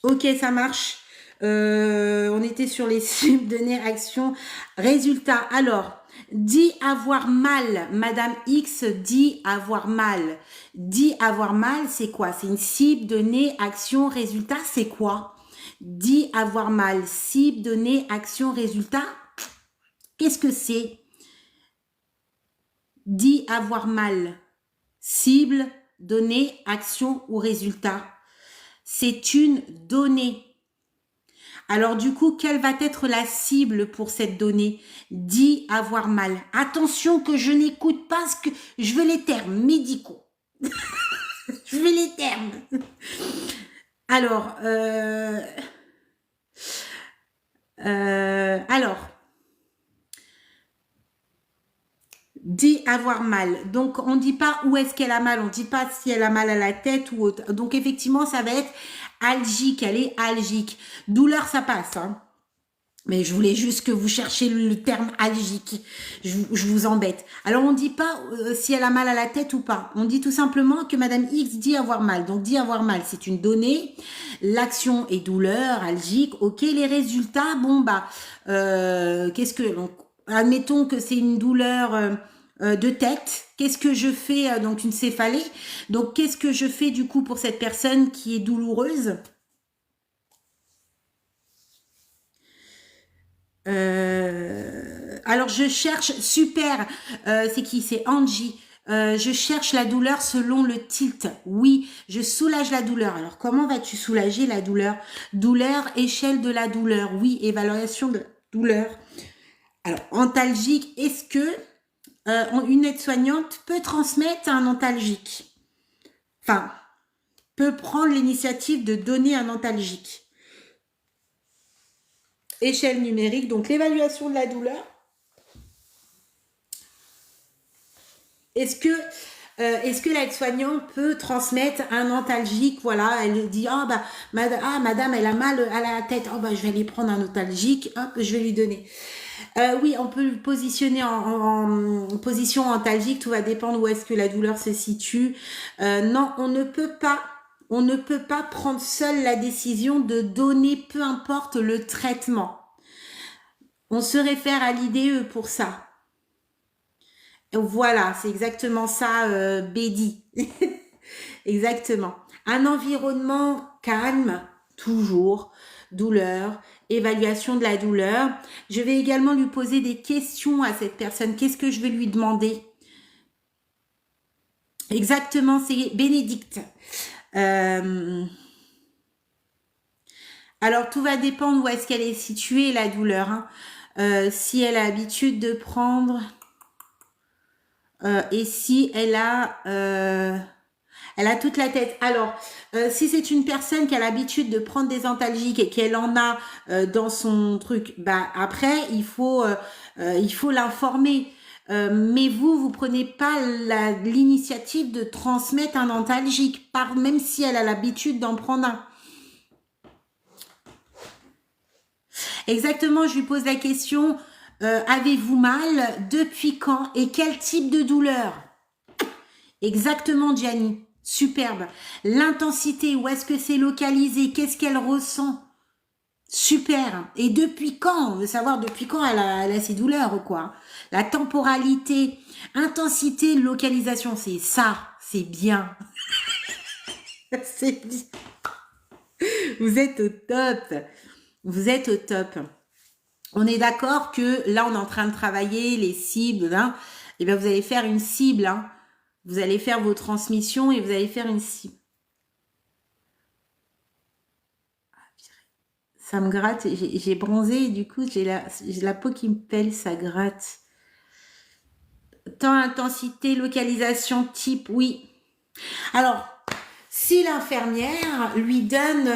Ok, ça marche. On était sur les cibles, données, actions, résultats. Alors, Dit avoir mal. Madame X dit avoir mal. Dit avoir mal, c'est quoi? C'est une cible, donnée, action, résultat, c'est quoi? Dit avoir mal. Cible, donnée, action, résultat. Qu'est-ce que c'est? Dit avoir mal. Cible, donnée, action ou résultat. C'est une donnée. Alors du coup, quelle va être la cible pour cette donnée? Dit avoir mal. Attention que je n'écoute pas ce que... Je veux les termes médicaux. Je veux les termes. Alors, dit avoir mal. Donc, on ne dit pas où est-ce qu'elle a mal. On ne dit pas si elle a mal à la tête ou autre. Donc, effectivement, ça va être algique. Elle est algique. Douleur, ça passe. Hein. Mais je voulais juste que vous cherchiez le terme algique. Je vous embête. Alors, on ne dit pas si elle a mal à la tête ou pas. On dit tout simplement que Madame X dit avoir mal. Donc, dit avoir mal, c'est une donnée. L'action est douleur, algique. Ok, les résultats, bon, bah, qu'est-ce que... Donc, admettons que c'est une douleur... de tête, qu'est-ce que je fais, donc une céphalée, donc qu'est-ce que je fais du coup pour cette personne qui est douloureuse? Alors je cherche, super, c'est qui? C'est Angie. Je cherche la douleur selon le tilt. Oui, je soulage la douleur. Alors comment vas-tu soulager la douleur? Douleur, échelle de la douleur. Oui, évaluation de la douleur. Alors antalgique, est-ce que une aide-soignante peut transmettre un antalgique. Enfin, peut prendre l'initiative de donner un antalgique. Échelle numérique, donc l'évaluation de la douleur. Est-ce que l'aide-soignante peut transmettre un antalgique? Voilà, elle dit madame, elle a mal à la tête. Oh, bah, je vais aller prendre un antalgique. Hop, je vais lui donner. Oui, on peut le positionner en position antalgique. Tout va dépendre où est-ce que la douleur se situe. Non, on ne peut pas prendre seule la décision de donner, peu importe le traitement. On se réfère à l'IDE pour ça. Voilà, c'est exactement ça, Bédi. Exactement. Un environnement calme, toujours, douleur, évaluation de la douleur. Je vais également lui poser des questions à cette personne. Qu'est-ce que je vais lui demander? Exactement, c'est Bénédicte. Alors, tout va dépendre où est-ce qu'elle est située, la douleur. Hein. Si elle a l'habitude de prendre... et si elle a toute la tête. Alors, si c'est une personne qui a l'habitude de prendre des antalgiques et qu'elle en a dans son truc, bah après, il faut l'informer. Mais vous prenez pas l'initiative de transmettre un antalgique, même si elle a l'habitude d'en prendre un. Exactement, je lui pose la question, avez-vous mal? Depuis quand? Et quel type de douleur? Exactement, Gianni. Superbe. L'intensité, où est-ce que c'est localisé? Qu'est-ce qu'elle ressent? Super. Et depuis quand? On veut savoir depuis quand elle a ses douleurs, quoi. La temporalité, intensité, localisation, c'est ça. C'est bien. C'est bien. Vous êtes au top. Vous êtes au top. On est d'accord que là, on est en train de travailler les cibles. Hein. Et bien, vous allez faire une cible. Hein. Vous allez faire vos transmissions et vous allez faire une cible. Ça me gratte. J'ai bronzé et du coup, j'ai la peau qui me pèle, ça gratte. Temps, intensité, localisation, type, oui. Alors, si l'infirmière lui donne...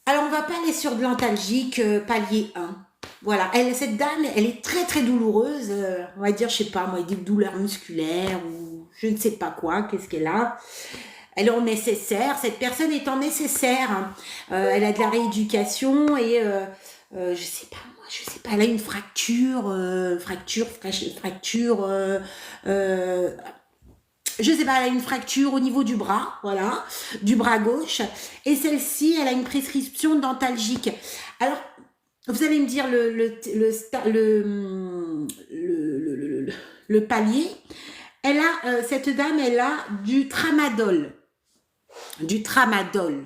Alors, on va pas aller sur de l'antalgique, palier 1. Voilà, cette dame, elle est très très douloureuse. On va dire, je sais pas, moi, des douleurs musculaires ou je ne sais pas quoi, qu'est-ce qu'elle a. Elle est en nécessaire, cette personne est en nécessaire. Hein. Elle a de la rééducation et je sais pas, moi, je sais pas, elle a une fracture, je sais pas, elle a une fracture au niveau du bras, voilà, du bras gauche. Et celle-ci, elle a une prescription d'antalgique. Alors, Vous allez me dire le palier. Elle a, cette dame, elle a du tramadol. Du tramadol.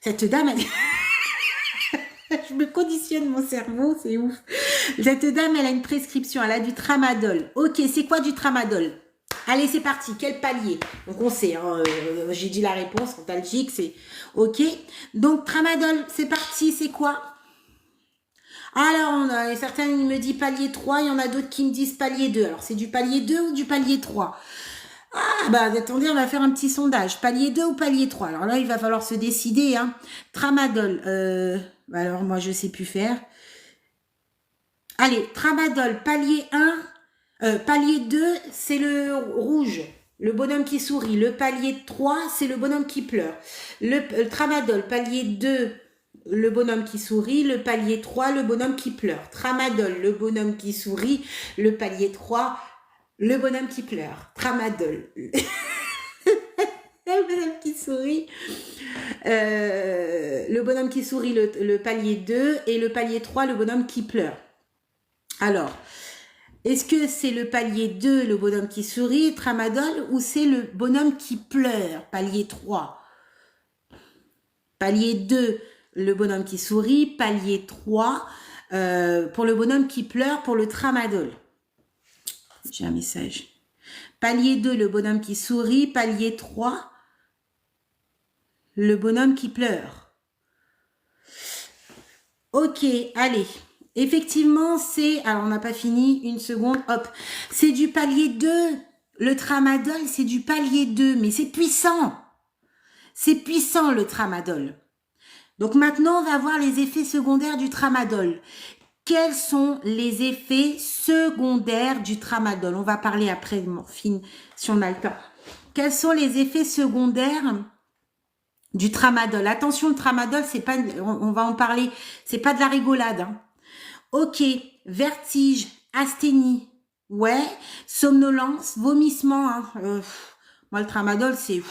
Cette dame, elle... Je me conditionne mon cerveau, c'est ouf. Cette dame, elle a une prescription, elle a du tramadol. Ok, c'est quoi du tramadol? Allez, c'est parti. Quel palier? Donc, on sait, hein, j'ai dit la réponse, antalgique, c'est ok. Donc, tramadol, c'est parti, c'est quoi? Alors, on a, certains ils me disent palier 3, il y en a d'autres qui me disent palier 2. Alors, c'est du palier 2 ou du palier 3? Ah, bah attendez, on va faire un petit sondage. Palier 2 ou palier 3? Alors là, il va falloir se décider. Hein. Tramadol, alors moi, je sais plus faire. Allez, tramadol, palier 1, palier 2, c'est le rouge, le bonhomme qui sourit. Le palier 3, c'est le bonhomme qui pleure. Le tramadol, palier 2, le bonhomme qui sourit. Le palier 3, le bonhomme qui pleure. Tramadol, le bonhomme qui sourit. Le palier 3, le bonhomme qui pleure. Tramadol. Le bonhomme qui sourit. Le bonhomme qui sourit, le palier 2. Et le palier 3, le bonhomme qui pleure. Alors, est-ce que c'est le palier 2, le bonhomme qui sourit, tramadol, ou c'est le bonhomme qui pleure, palier 3? Palier 2, le bonhomme qui sourit, palier 3, pour le bonhomme qui pleure, pour le tramadol. J'ai un message. Palier 2, le bonhomme qui sourit, palier 3, le bonhomme qui pleure. Ok, allez. Effectivement, c'est... Alors, on n'a pas fini. Une seconde. Hop. C'est du palier 2. Le tramadol, c'est du palier 2. Mais c'est puissant. C'est puissant, le tramadol. Donc, maintenant, on va voir les effets secondaires du tramadol. Quels sont les effets secondaires du tramadol? On va parler après de morphine, si on a le temps. Quels sont les effets secondaires du tramadol? Attention, le tramadol, c'est pas... On va en parler. C'est pas de la rigolade, hein. Ok, vertige, asthénie, ouais, somnolence, vomissement, hein, moi le tramadol c'est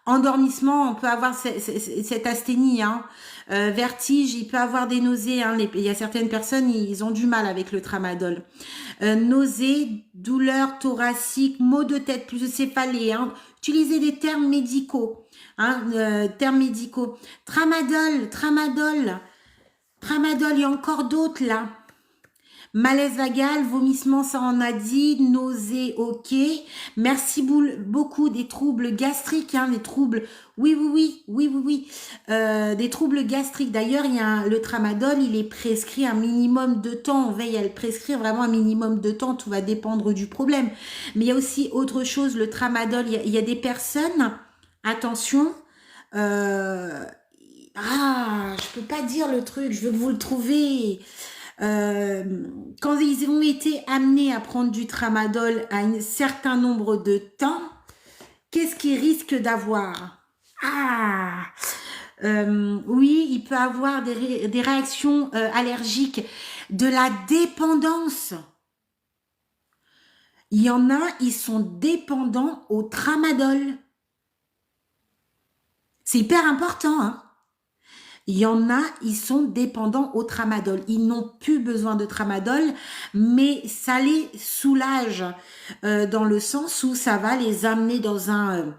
endormissement, on peut avoir cette asthénie, hein, vertige, il peut avoir des nausées, hein, il y a certaines personnes, ils ont du mal avec le tramadol, nausées, douleurs thoraciques, maux de tête, plus de céphalée, hein, utilisez des termes médicaux, hein, tramadol, il y a encore d'autres là. Malaise vagal, vomissement, ça en a dit, nausées, ok. Merci beaucoup des troubles gastriques, hein, des troubles, oui. Des troubles gastriques. D'ailleurs, il y a le tramadol, il est prescrit un minimum de temps. On veille à le prescrire vraiment un minimum de temps. Tout va dépendre du problème. Mais il y a aussi autre chose, le tramadol. Il y a des personnes, attention, je peux pas dire le truc, je veux que vous le trouviez. Quand ils ont été amenés à prendre du tramadol à un certain nombre de temps, qu'est-ce qu'ils risquent d'avoir? Oui, il peut avoir des réactions allergiques, de la dépendance. Il y en a, ils sont dépendants au tramadol. C'est hyper important, hein. Il y en a, ils sont dépendants au tramadol. Ils n'ont plus besoin de tramadol, mais ça les soulage dans le sens où ça va les amener dans un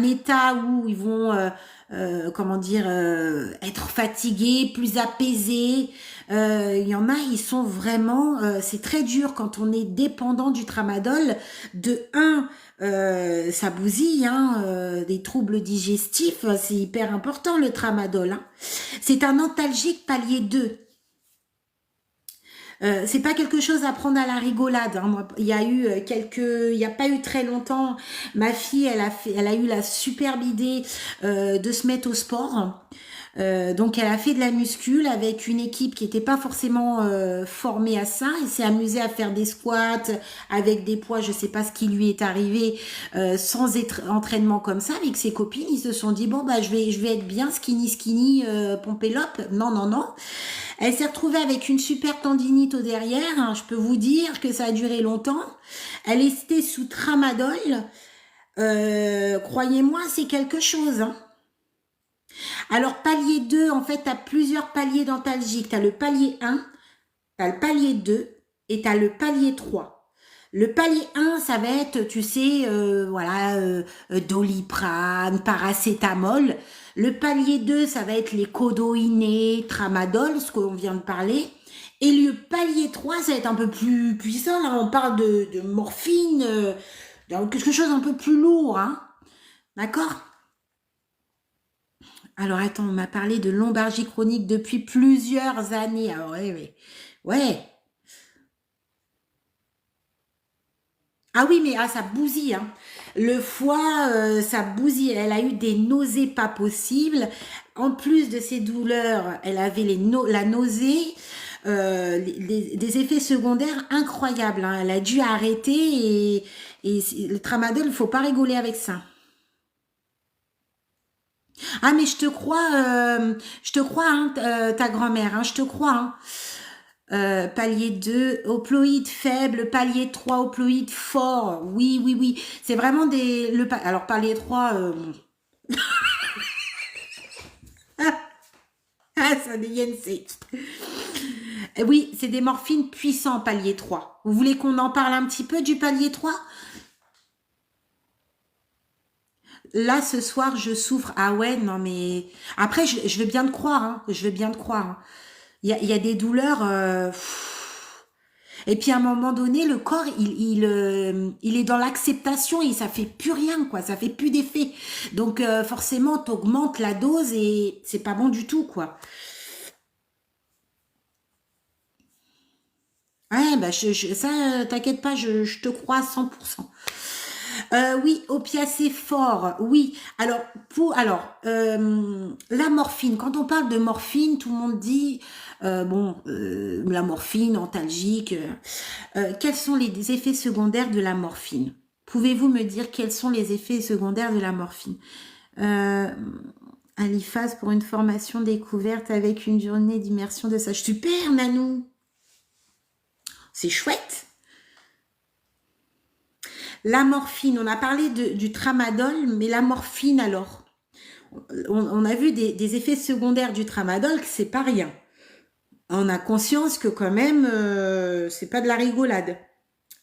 état où ils vont, être fatigués, plus apaisés. Il y en a, ils sont vraiment... c'est très dur quand on est dépendant du tramadol. De un, ça bousille, hein, des troubles digestifs, c'est hyper important le tramadol. Hein. C'est un antalgique palier 2. C'est pas quelque chose à prendre à la rigolade. Hein. Moi, il y a pas eu très longtemps, ma fille, elle a eu la superbe idée de se mettre au sport. Donc elle a fait de la muscule avec une équipe qui n'était pas forcément formée à ça. Elle s'est amusée à faire des squats avec des poids, je sais pas ce qui lui est arrivé, sans entraînement comme ça. Avec ses copines, ils se sont dit bon bah je vais être bien skinny, pompélope. Non. Elle s'est retrouvée avec une super tendinite au derrière. Hein, je peux vous dire que ça a duré longtemps. Elle était sous tramadol. Croyez-moi, c'est quelque chose. Hein. Alors, palier 2, en fait, tu as plusieurs paliers dentalgiques. Tu as le palier 1, tu as le palier 2 et tu as le palier 3. Le palier 1, ça va être, tu sais, voilà, Doliprane, paracétamol. Le palier 2, ça va être les codoïnés, tramadol, ce qu'on vient de parler. Et le palier 3, ça va être un peu plus puissant. Là, on parle de morphine, quelque chose un peu plus lourd, hein. D'accord? Alors, attends, on m'a parlé de lombalgie chronique depuis plusieurs années. Ah ouais, ouais. Ouais. Ah oui, mais ah, ça bousille, hein. Le foie, ça bousille. Elle a eu des nausées pas possibles. En plus de ces douleurs, elle avait la nausée, des effets secondaires incroyables, hein. Elle a dû arrêter et le tramadol, il faut pas rigoler avec ça. Ah, mais je te crois, hein, ta grand-mère, hein, je te crois, hein. Palier 2, opioïdes faibles, palier 3, opioïdes forts. Oui, oui, oui. C'est vraiment des... alors, palier 3, ah, ça dégaine, c'est... Oui, c'est des morphines puissants, palier 3. Vous voulez qu'on en parle un petit peu du palier 3? Là, ce soir, je souffre. Ah ouais, non, mais... Après, je veux bien te croire, hein. Je veux bien te croire, hein. Il y a des douleurs... Et puis à un moment donné, le corps, il est dans l'acceptation et ça fait plus rien, quoi. Ça fait plus d'effet. Donc forcément, t'augmentes la dose et c'est pas bon du tout, quoi. Ouais, bah ça, t'inquiète pas, je te crois à 100%. Oui, opiacés forts, oui. Alors, la morphine, quand on parle de morphine, tout le monde dit, la morphine, antalgique. Quels sont les effets secondaires de la morphine? Pouvez-vous me dire quels sont les effets secondaires de la morphine? euh, À l'IFAS pour une formation découverte avec une journée d'immersion de sage. Super, Nanou! C'est chouette! La morphine, on a parlé du tramadol, mais la morphine alors? On a vu des effets secondaires du tramadol, que c'est pas rien. On a conscience que quand même, c'est pas de la rigolade.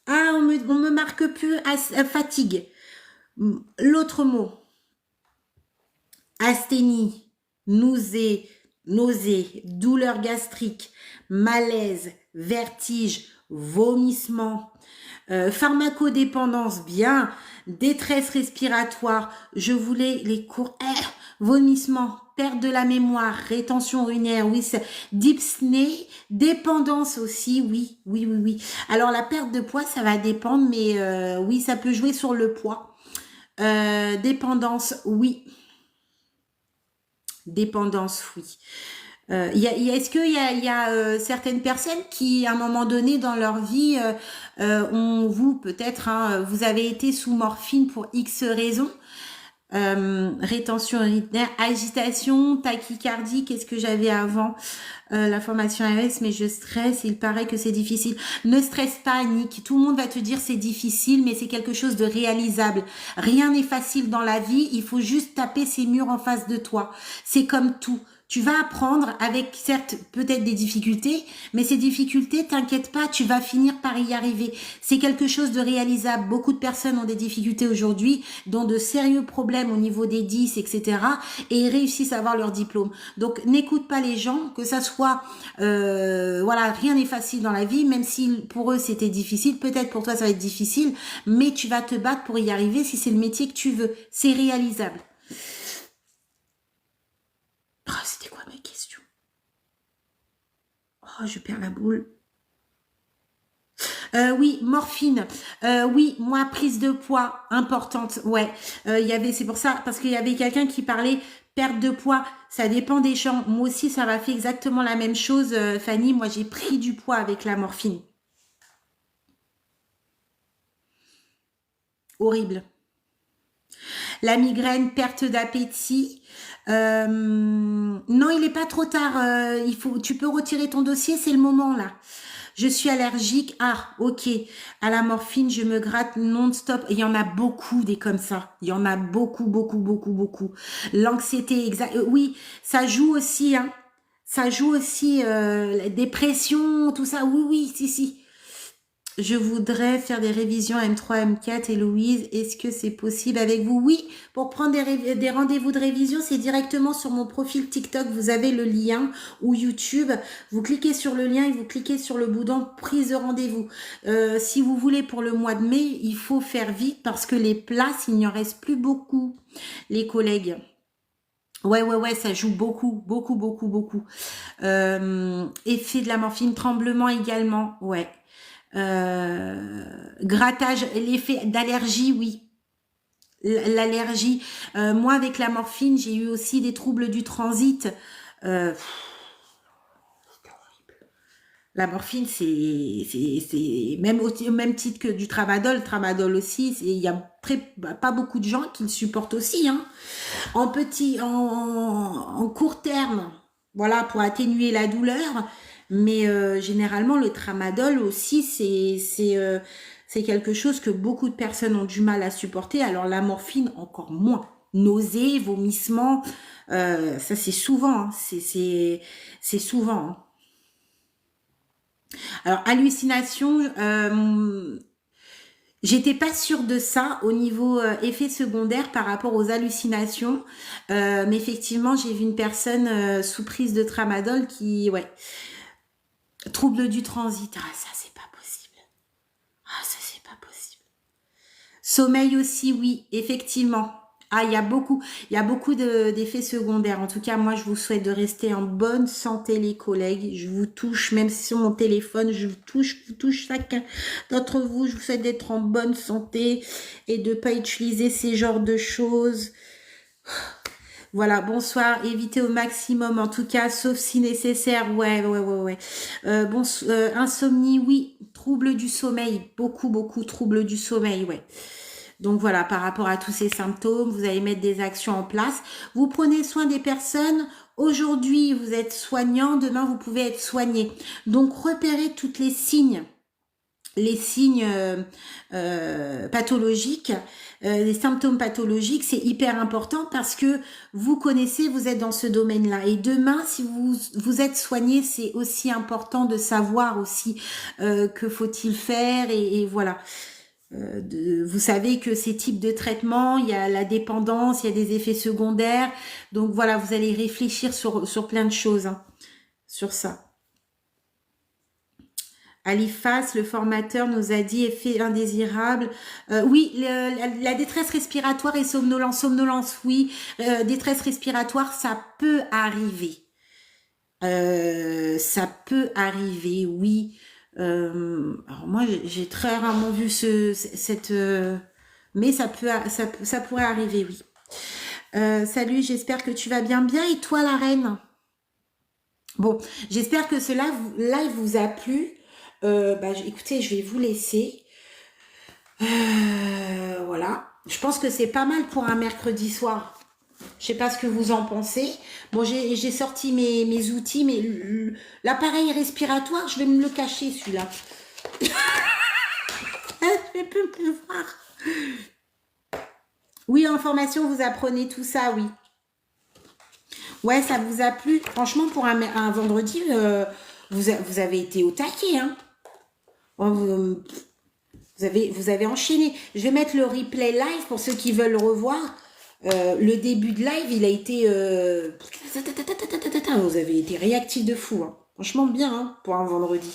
Ah, on me marque plus fatigue. L'autre mot, asthénie, nausée, douleur gastrique, malaise, vertige, vomissement, pharmacodépendance, bien, détresse respiratoire, je voulais les cours, vomissement, perte de la mémoire, rétention urinaire, oui, dyspnée, dépendance aussi, oui, oui, oui, oui. Alors la perte de poids, ça va dépendre, mais oui, ça peut jouer sur le poids. Dépendance, oui. Dépendance, oui. Est-ce qu'il y a certaines personnes qui, à un moment donné dans leur vie, vous peut-être, hein, vous avez été sous morphine pour X raisons, rétention urinaire, agitation, tachycardie, qu'est-ce que j'avais avant, la formation AES, mais je stresse, il paraît que c'est difficile. Ne stresse pas, Annick, tout le monde va te dire c'est difficile, mais c'est quelque chose de réalisable. Rien n'est facile dans la vie, il faut juste taper ces murs en face de toi. C'est comme tout. Tu vas apprendre avec, certes, peut-être des difficultés, mais ces difficultés, t'inquiète pas, tu vas finir par y arriver. C'est quelque chose de réalisable. Beaucoup de personnes ont des difficultés aujourd'hui, dont de sérieux problèmes au niveau des 10, etc. et ils réussissent à avoir leur diplôme. Donc, n'écoute pas les gens, que ça soit, voilà, rien n'est facile dans la vie, même si pour eux c'était difficile. Peut-être pour toi ça va être difficile, mais tu vas te battre pour y arriver si c'est le métier que tu veux. C'est réalisable. Oh, c'était quoi ma question? Oh, je perds la boule. Oui, morphine. Oui, moi, prise de poids importante. Ouais, c'est pour ça, parce qu'il y avait quelqu'un qui parlait perte de poids. Ça dépend des gens. Moi aussi, ça m'a fait exactement la même chose, Fanny. Moi, j'ai pris du poids avec la morphine. Horrible. La migraine, perte d'appétit. Non, il n'est pas trop tard. Tu peux retirer ton dossier, c'est le moment là. Je suis allergique. Ah, ok. À la morphine, je me gratte non-stop. Il y en a beaucoup des comme ça. Il y en a beaucoup, beaucoup, beaucoup, beaucoup. L'anxiété, exact. Oui, ça joue aussi, hein. Ça joue aussi, la dépression, tout ça. Oui, oui, si, si. Je voudrais faire des révisions M3, M4. Héloïse, est-ce que c'est possible avec vous? Oui, pour prendre des rendez-vous de révision, c'est directement sur mon profil TikTok. Vous avez le lien ou YouTube. Vous cliquez sur le lien et vous cliquez sur le bouton prise de rendez-vous. Si vous voulez pour le mois de mai, il faut faire vite parce que les places, il n'y en reste plus beaucoup, les collègues. Ouais, ouais, ouais, ça joue beaucoup, beaucoup, beaucoup, beaucoup. Effet de la morphine, tremblement également, ouais. Grattage, l'effet d'allergie, oui. L'allergie. Moi, avec la morphine, j'ai eu aussi des troubles du transit. Euh, la morphine, c'est même au même titre que du tramadol. Le tramadol aussi, il y a pas beaucoup de gens qui le supportent aussi, hein. En court terme, voilà, pour atténuer la douleur. Mais généralement, le tramadol aussi, c'est quelque chose que beaucoup de personnes ont du mal à supporter. Alors la morphine, encore moins. Nausées, vomissements, ça c'est souvent, hein. C'est souvent, hein. Alors hallucination, j'étais pas sûre de ça au niveau effet secondaire par rapport aux hallucinations, mais effectivement j'ai vu une personne sous prise de tramadol qui, ouais, trouble du transit. Ah ça c'est pas possible. Ah ça c'est pas possible. Sommeil aussi, oui, effectivement. Ah, il y a beaucoup d'effets secondaires. En tout cas, moi, je vous souhaite de rester en bonne santé, les collègues. Je vous touche, même sur mon téléphone, je vous touche chacun d'entre vous. Je vous souhaite d'être en bonne santé et de pas utiliser ces genres de choses. Voilà, bonsoir, évitez au maximum, en tout cas, sauf si nécessaire. Ouais, ouais, ouais, ouais. Insomnie, oui. Trouble du sommeil, beaucoup, beaucoup trouble du sommeil, ouais. Donc voilà, par rapport à tous ces symptômes, vous allez mettre des actions en place. Vous prenez soin des personnes. Aujourd'hui, vous êtes soignant. Demain, vous pouvez être soigné. Donc, repérez toutes les signes pathologiques, les symptômes pathologiques, c'est hyper important parce que vous connaissez, vous êtes dans ce domaine-là. Et demain, si vous êtes soigné, c'est aussi important de savoir aussi que faut-il faire et voilà. Vous savez que ces types de traitements, il y a la dépendance, il y a des effets secondaires. Donc voilà, vous allez réfléchir sur plein de choses, hein, sur ça. Alifas, le formateur, nous a dit effet indésirable. Oui, la détresse respiratoire et somnolence. Somnolence, oui. Détresse respiratoire, ça peut arriver. Ça peut arriver, oui. Alors moi, j'ai très rarement vu cette... mais ça pourrait arriver, oui. Salut, j'espère que tu vas bien. Bien, et toi, la reine? Bon, j'espère que ce live vous a plu. Écoutez, je vais vous laisser. Voilà. Je pense que c'est pas mal pour un mercredi soir. Je sais pas ce que vous en pensez. Bon, j'ai sorti mes outils, mais l'appareil respiratoire, je vais me le cacher, celui-là. Je vais plus me voir. Oui, en formation, vous apprenez tout ça, oui. Ouais, ça vous a plu. Franchement, pour un vendredi, vous avez été au taquet, hein. Vous avez enchaîné. Je vais mettre le replay live pour ceux qui veulent le revoir. Le début de live, il a été... Vous avez été réactif de fou, hein. Franchement bien, hein, pour un vendredi.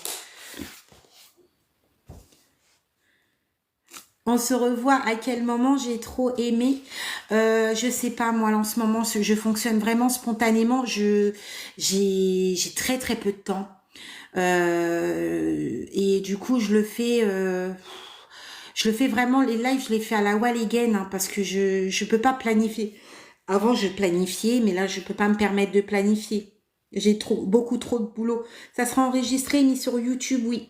On se revoit à quel moment? J'ai trop aimé. Je sais pas, moi, en ce moment, je fonctionne vraiment spontanément. J'ai très très peu de temps. Et du coup, je le fais vraiment, les lives, je les fais à la wall again, hein, parce que je peux pas planifier. Avant, je planifiais, mais là, je peux pas me permettre de planifier. J'ai beaucoup trop de boulot. Ça sera enregistré, mis sur YouTube, oui.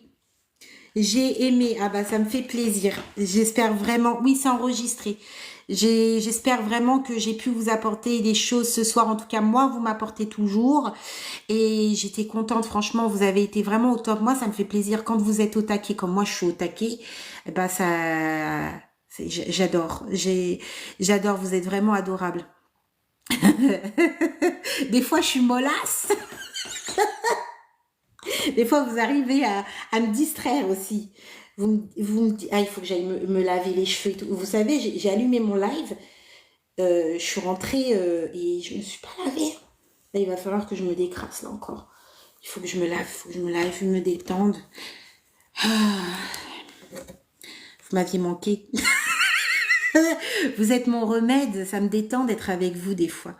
J'ai aimé. Ah bah ça me fait plaisir. J'espère vraiment. Oui, c'est enregistré. J'espère vraiment que j'ai pu vous apporter des choses ce soir. En tout cas, moi, vous m'apportez toujours. Et j'étais contente, franchement, vous avez été vraiment au top. Moi, ça me fait plaisir quand vous êtes au taquet, comme moi je suis au taquet. Eh ben ça, j'adore. J'adore. Vous êtes vraiment adorable. Des fois, je suis mollasse. Des fois, vous arrivez à me distraire aussi. Vous me dites, ah, il faut que j'aille me laver les cheveux et tout. Vous savez, j'ai allumé mon live. Je suis rentrée et je me suis pas lavée. Là, il va falloir que je me décrasse là encore. Il faut que je me lave, il faut que je me lave, je me détende. Ah, vous m'aviez manqué. Vous êtes mon remède, ça me détend d'être avec vous des fois.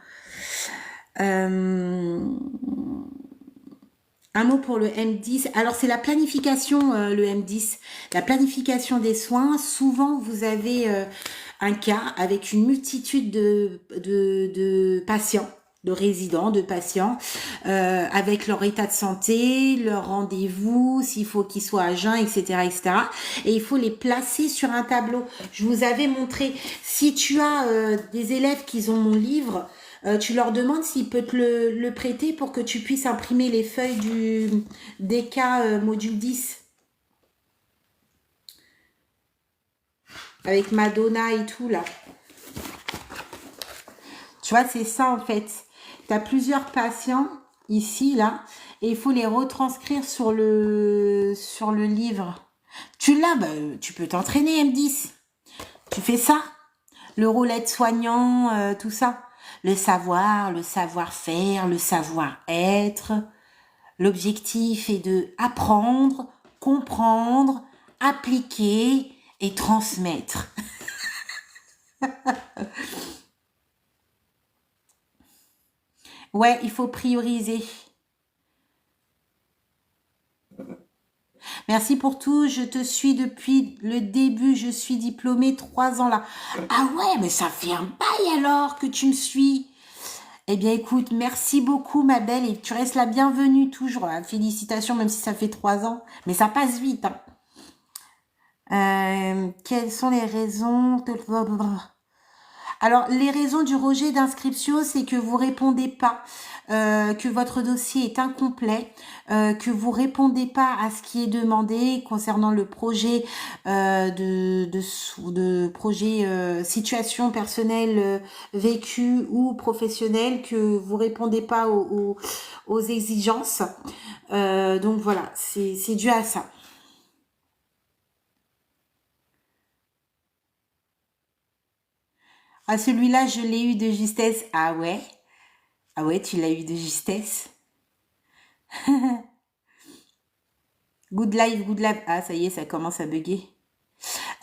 Un mot pour le M10. Alors, c'est la planification, le M10. La planification des soins. Souvent, vous avez un cas avec une multitude de patients, de résidents, de patients, avec leur état de santé, leur rendez-vous, s'il faut qu'ils soient à jeun, etc., etc. Et il faut les placer sur un tableau. Je vous avais montré, si tu as des élèves qui ont mon livre, tu leur demandes s'ils peuvent te le prêter pour que tu puisses imprimer les feuilles des cas module 10 avec Madonna et tout là. Tu vois, c'est ça en fait. Tu as plusieurs patients ici, là, et il faut les retranscrire sur le livre. Tu l'as, bah, tu peux t'entraîner M10. Tu fais ça. Le rôle aide-soignant, tout ça. Le savoir, le savoir-faire, le savoir-être. L'objectif est de apprendre, comprendre, appliquer et transmettre. Ouais, il faut prioriser. Merci pour tout, je te suis depuis le début, je suis diplômée 3 ans là. Ah ouais, mais ça fait un bail alors que tu me suis. Eh bien écoute, merci beaucoup ma belle et tu restes la bienvenue toujours. Félicitations même si ça fait 3 ans, mais ça passe vite. Hein. Quelles sont les raisons Alors, les raisons du rejet d'inscription, c'est que vous répondez pas, que votre dossier est incomplet, que vous répondez pas à ce qui est demandé concernant le projet de projet situation personnelle vécue ou professionnelle, que vous répondez pas aux exigences. Donc voilà, c'est dû à ça. Ah, celui-là, je l'ai eu de justesse. Ah ouais? Ah ouais, tu l'as eu de justesse. Good life, good life. Ah, ça y est, ça commence à bugger.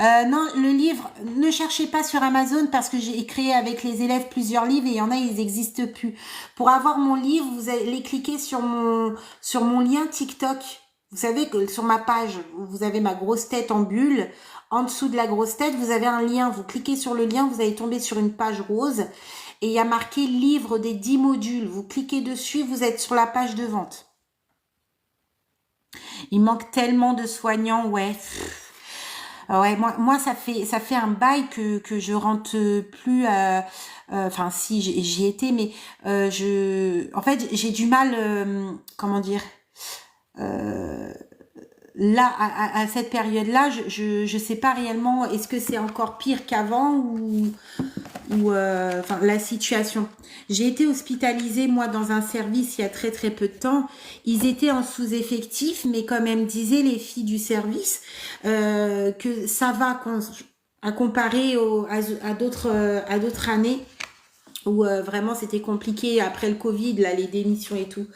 Non, le livre, ne cherchez pas sur Amazon parce que j'ai créé avec les élèves plusieurs livres et il y en a, ils n'existent plus. Pour avoir mon livre, vous allez cliquer sur mon lien TikTok. Vous savez que sur ma page, vous avez ma grosse tête en bulle. En dessous de la grosse tête, vous avez un lien. Vous cliquez sur le lien, vous allez tomber sur une page rose et il y a marqué livre des 10 modules. Vous cliquez dessus, vous êtes sur la page de vente. Il manque tellement de soignants, ouais. Ouais, moi ça fait un bail que je rentre plus. Enfin, si j'y étais, mais en fait, j'ai du mal. Comment dire là à cette période-là, je sais pas réellement. Est-ce que c'est encore pire qu'avant ou enfin la situation. J'ai été hospitalisée moi dans un service il y a très très peu de temps. Ils étaient en sous-effectif, mais quand même disaient les filles du service que ça va à comparer à d'autres années où vraiment c'était compliqué après le Covid, là les démissions et tout.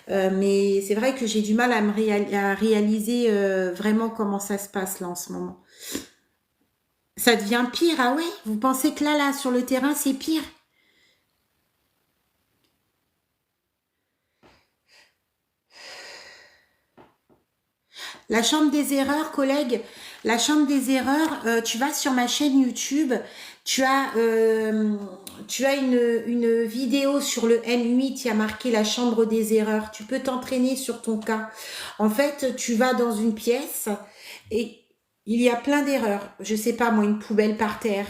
Mais c'est vrai que j'ai du mal à réaliser vraiment comment ça se passe là en ce moment. Ça devient pire, ah ouais? Vous pensez que là, sur le terrain, c'est pire? La chambre des erreurs, collègue, la chambre des erreurs, tu vas sur ma chaîne YouTube, tu as une vidéo sur le M8, il y a marqué la chambre des erreurs. Tu peux t'entraîner sur ton cas. En fait, tu vas dans une pièce Et il y a plein d'erreurs. Je sais pas, moi, une poubelle par terre,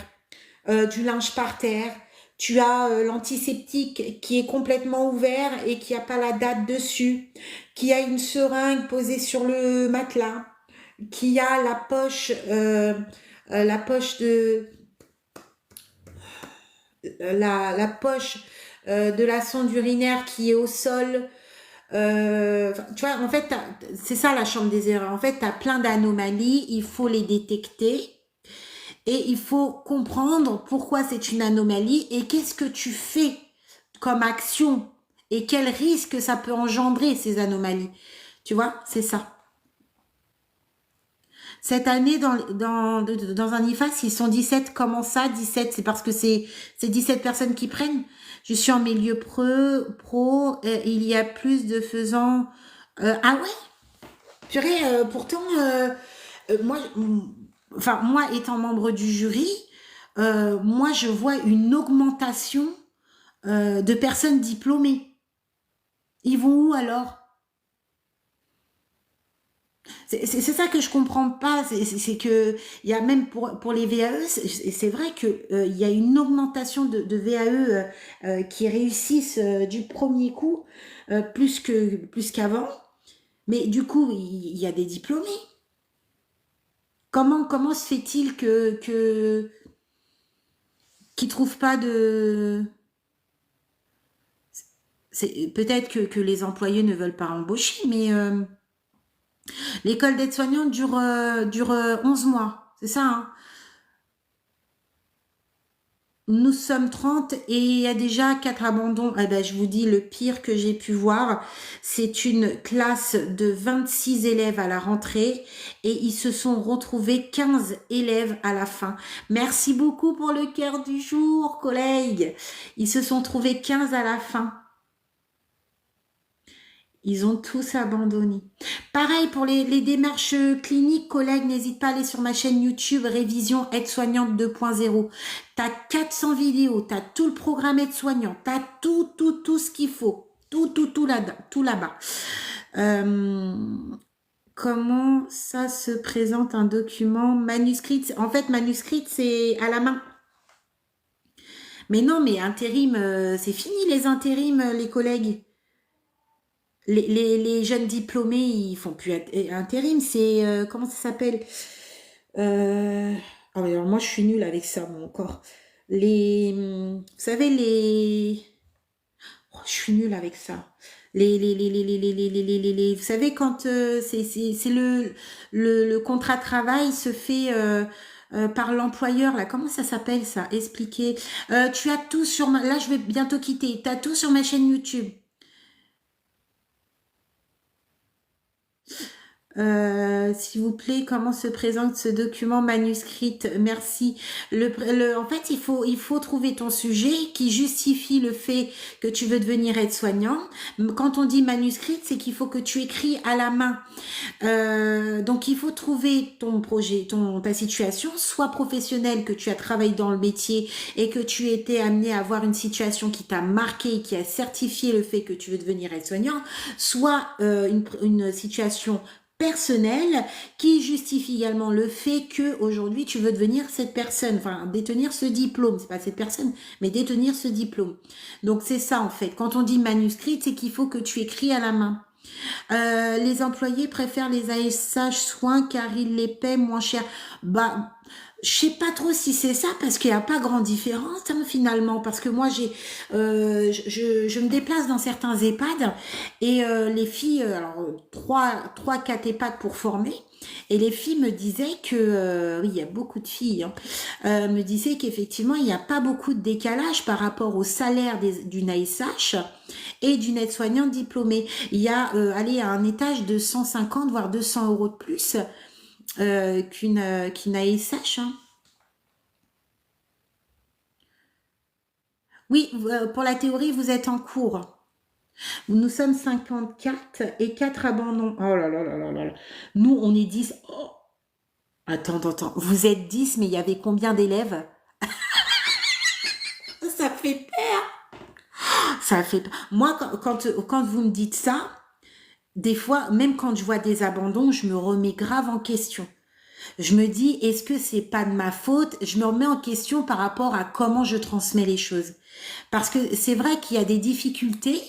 du linge par terre. Tu as l'antiseptique qui est complètement ouvert et qui a pas la date dessus, qui a une seringue posée sur le matelas, qui a la poche de la poche de la sonde urinaire qui est au sol. Tu vois, en fait, c'est ça la chambre des erreurs. En fait, tu as plein d'anomalies, il faut les détecter et il faut comprendre pourquoi c'est une anomalie et qu'est-ce que tu fais comme action et quel risque ça peut engendrer ces anomalies. Tu vois, c'est ça. Cette année, dans un IFAS, ils sont 17. Comment ça, 17? C'est parce que c'est 17 personnes qui prennent. Je suis en milieu pro, il y a plus de faisans. Ah ouais? Purée, pourtant, moi, enfin, moi étant membre du jury, moi, je vois une augmentation de personnes diplômées. Ils vont où alors? C'est ça que je comprends pas, c'est que il y a même pour les VAE, c'est vrai que il y a une augmentation de VAE qui réussissent du premier coup plus qu'avant, mais du coup il y a des diplômés. Comment se fait-il que qu'ils trouvent pas de c'est peut-être que les employés ne veulent pas embaucher, mais l'école d'aide-soignante dure 11 mois, c'est ça, hein? Nous sommes 30 et il y a déjà 4 abandons. Eh ben, je vous dis, le pire que j'ai pu voir, c'est une classe de 26 élèves à la rentrée et ils se sont retrouvés 15 élèves à la fin. Merci beaucoup pour le cœur du jour, collègues. Ils se sont trouvés 15 à la fin. Ils ont tous abandonné. Pareil pour les démarches cliniques, collègues, n'hésite pas à aller sur ma chaîne YouTube Révision Aide-Soignante 2.0. T'as 400 vidéos, t'as tout le programme aide-soignant, t'as tout ce qu'il faut. Tout là-bas. Comment ça se présente un document manuscrit? En fait, manuscrit, c'est à la main. Mais non, mais intérim, c'est fini les intérims, les collègues. Les jeunes diplômés, ils font plus intérim, c'est comment ça s'appelle? Ah ouais, alors moi je suis nulle avec ça, moi encore. Vous savez oh, je suis nulle avec ça. Vous savez quand c'est le contrat de travail se fait par l'employeur là. Comment ça s'appelle ça? Expliquez. Tu as tout sur là, je vais bientôt quitter. Tu as tout sur ma chaîne YouTube. S'il vous plaît, comment se présente ce document manuscrit? Merci. En fait, il faut trouver ton sujet qui justifie le fait que tu veux devenir aide-soignant. Quand on dit manuscrit, c'est qu'il faut que tu écris à la main. Donc, il faut trouver ton projet, ta situation, soit professionnelle, que tu as travaillé dans le métier et que tu étais amené à avoir une situation qui t'a marqué, qui a certifié le fait que tu veux devenir aide-soignant, soit une situation personnel qui justifie également le fait que aujourd'hui tu veux devenir cette personne, enfin détenir ce diplôme, c'est pas cette personne, mais détenir ce diplôme. Donc c'est ça en fait. Quand on dit manuscrit, c'est qu'il faut que tu écris à la main. Les employés préfèrent les ASH soins car ils les paient moins cher. Bah, je sais pas trop si c'est ça parce qu'il n'y a pas grande différence hein, finalement. Parce que moi je me déplace dans certains EHPAD et les filles, alors trois, quatre EHPAD pour former. Et les filles me disaient que, oui, il y a beaucoup de filles, hein, me disaient qu'effectivement, il n'y a pas beaucoup de décalage par rapport au salaire d'une ASH et d'une aide-soignante diplômée. Il y a, allez, à un étage de 150 voire 200 euros de plus qu'une ASH. Hein. Oui, pour la théorie, vous êtes en cours. Nous sommes 54 et 4 abandons. Oh là là là là là. Nous, on est 10. Oh. Attends. Vous êtes 10, mais il y avait combien d'élèves? Ça fait peur. Ça fait peur. Moi, quand vous me dites ça, des fois, même quand je vois des abandons, je me remets grave en question. Je me dis, est-ce que c'est pas de ma faute? Je me remets en question par rapport à comment je transmets les choses. Parce que c'est vrai qu'il y a des difficultés,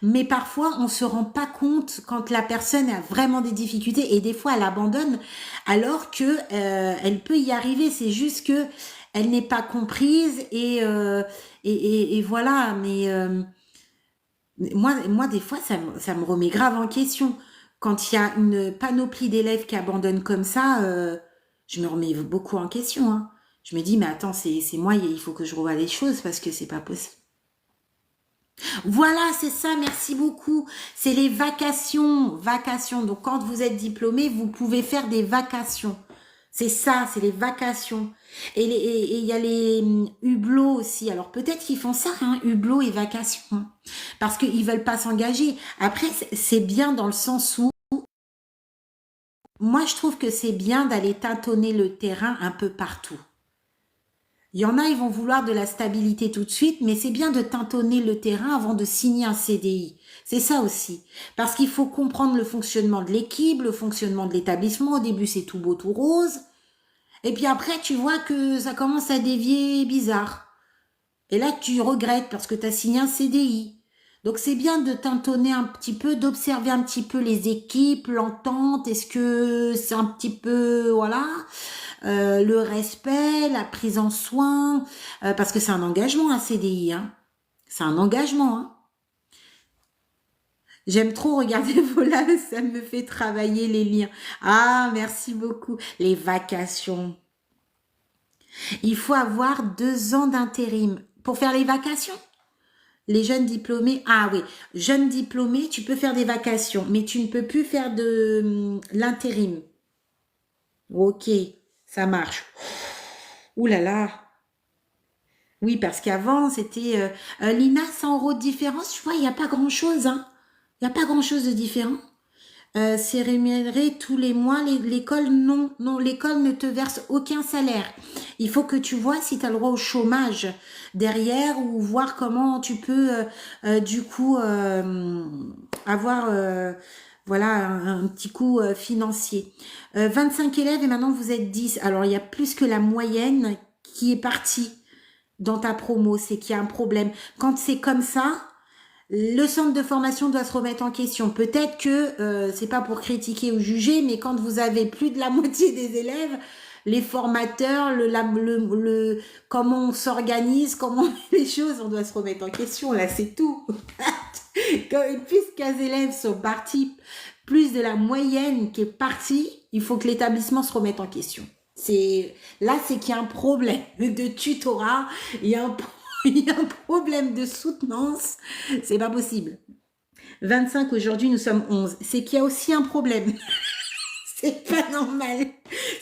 mais parfois on se rend pas compte quand la personne a vraiment des difficultés et des fois elle abandonne alors que elle peut y arriver. C'est juste que elle n'est pas comprise et voilà. Mais moi des fois ça me remet grave en question quand il y a une panoplie d'élèves qui abandonnent comme ça. Je me remets beaucoup en question, hein. Je me dis mais attends, c'est moi, il faut que je revoie les choses parce que c'est pas possible. Voilà, c'est ça, merci beaucoup. C'est les vacations, vacations. Donc, quand vous êtes diplômé, vous pouvez faire des vacations. C'est ça, c'est les vacations. Et il y a les hublots aussi. Alors, peut-être qu'ils font ça, hein, hublots et vacations. Hein, parce qu'ils veulent pas s'engager. Après, c'est bien dans le sens où, moi, je trouve que c'est bien d'aller tâtonner le terrain un peu partout. Il y en a, ils vont vouloir de la stabilité tout de suite, mais c'est bien de tâtonner le terrain avant de signer un CDI. C'est ça aussi. Parce qu'il faut comprendre le fonctionnement de l'équipe, le fonctionnement de l'établissement. Au début, c'est tout beau, tout rose. Et puis après, tu vois que ça commence à dévier bizarre. Et là, tu regrettes parce que tu as signé un CDI. Donc, c'est bien de tâtonner un petit peu, d'observer un petit peu les équipes, l'entente. Est-ce que c'est un petit peu, voilà, le respect, la prise en soin, parce que c'est un engagement, un CDI, hein. C'est un engagement, hein. J'aime trop regarder vos lives, ça me fait travailler les liens. Ah, merci beaucoup. Les vacations. Il faut avoir 2 ans d'intérim pour faire les vacations. Les jeunes diplômés, ah oui, jeunes diplômés, tu peux faire des vacations, mais tu ne peux plus faire de l'intérim. Ok, ça marche. Ouh là là. Oui, parce qu'avant, c'était l'INA 100 € de différence. Tu vois, il n'y a pas grand-chose, hein. Il n'y a pas grand-chose de différent. C'est rémunéré tous les mois. L'école, non, non, l'école ne te verse aucun salaire. Il faut que tu vois si tu as le droit au chômage derrière ou voir comment tu peux, du coup, avoir, voilà, un petit coup financier. 25 élèves et maintenant vous êtes 10. Alors, il y a plus que la moyenne qui est partie dans ta promo. C'est qu'il y a un problème. Quand c'est comme ça, le centre de formation doit se remettre en question. Peut-être que c'est pas pour critiquer ou juger, mais quand vous avez plus de la moitié des élèves, les formateurs, comment on s'organise, comment on fait les choses, on doit se remettre en question. Là, c'est tout. Puisque 15 élèves sont partis, plus de la moyenne qui est partie, il faut que l'établissement se remette en question. C'est qu'il y a un problème de tutorat, il y a un il y a un problème de soutenance, c'est pas possible. 25 aujourd'hui, nous sommes 11. C'est qu'il y a aussi un problème. C'est pas normal.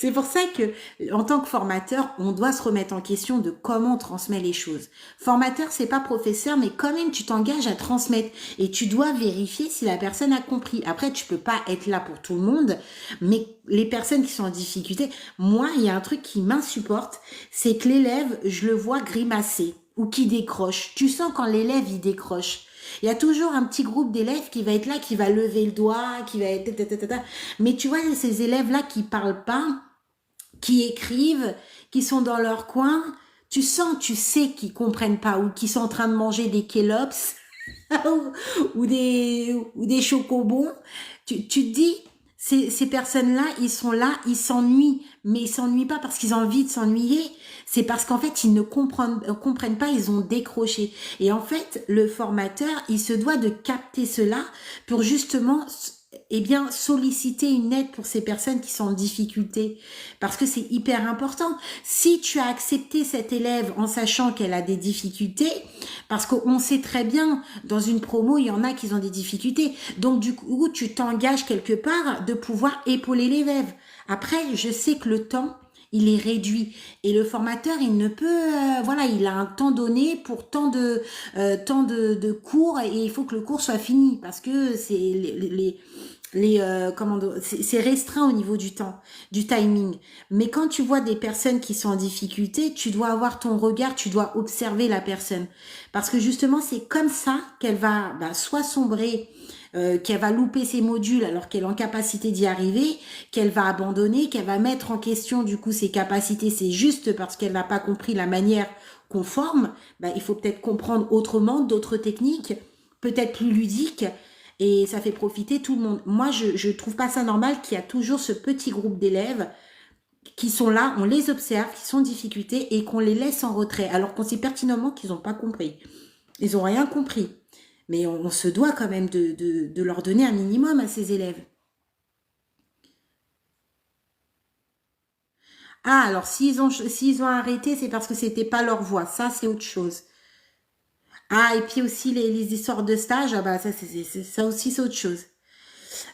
C'est pour ça que, en tant que formateur, on doit se remettre en question de comment on transmet les choses. Formateur, c'est pas professeur, mais quand même, tu t'engages à transmettre et tu dois vérifier si la personne a compris. Après, tu peux pas être là pour tout le monde, mais les personnes qui sont en difficulté, moi, il y a un truc qui m'insupporte, c'est que l'élève, je le vois grimacer ou qui décroche. Tu sens quand l'élève, il décroche. Il y a toujours un petit groupe d'élèves qui va être là, qui va lever le doigt, qui va être... Mais tu vois, ces élèves-là qui parlent pas, qui écrivent, qui sont dans leur coin, tu sens, tu sais qu'ils comprennent pas ou qu'ils sont en train de manger des Kellogg's ou des chocobons. Tu te dis, ces personnes-là, ils sont là, ils s'ennuient, mais ils s'ennuient pas parce qu'ils ont envie de s'ennuyer. C'est parce qu'en fait, ils ne comprennent pas, ils ont décroché. Et en fait, le formateur, il se doit de capter cela pour justement, eh bien, solliciter une aide pour ces personnes qui sont en difficulté. Parce que c'est hyper important. Si tu as accepté cette élève en sachant qu'elle a des difficultés, parce qu'on sait très bien, dans une promo, il y en a qui ont des difficultés. Donc, du coup, tu t'engages quelque part de pouvoir épauler l'élève. Après, je sais que le temps, il est réduit et le formateur il ne peut voilà, il a un temps donné pour tant de cours et il faut que le cours soit fini parce que c'est c'est restreint au niveau du temps, du timing. Mais quand tu vois des personnes qui sont en difficulté, tu dois avoir ton regard, tu dois observer la personne. Parce que justement, c'est comme ça qu'elle va soit sombrer, qu'elle va louper ses modules alors qu'elle est en capacité d'y arriver, qu'elle va abandonner, qu'elle va mettre en question du coup ses capacités. C'est juste parce qu'elle n'a pas compris la manière qu'on forme. Il faut peut-être comprendre autrement, d'autres techniques, peut-être plus ludiques, et ça fait profiter tout le monde. Moi, je trouve pas ça normal qu'il y a toujours ce petit groupe d'élèves qui sont là, on les observe, qui sont en difficulté et qu'on les laisse en retrait, alors qu'on sait pertinemment qu'ils n'ont pas compris. Ils n'ont rien compris. Mais on se doit quand même de leur donner un minimum à ces élèves. Ah, alors s'ils ont arrêté, c'est parce que c'était pas leur voie. Ça, c'est autre chose. Ah, et puis aussi les histoires de stage, ah bah ça, ça aussi, c'est autre chose.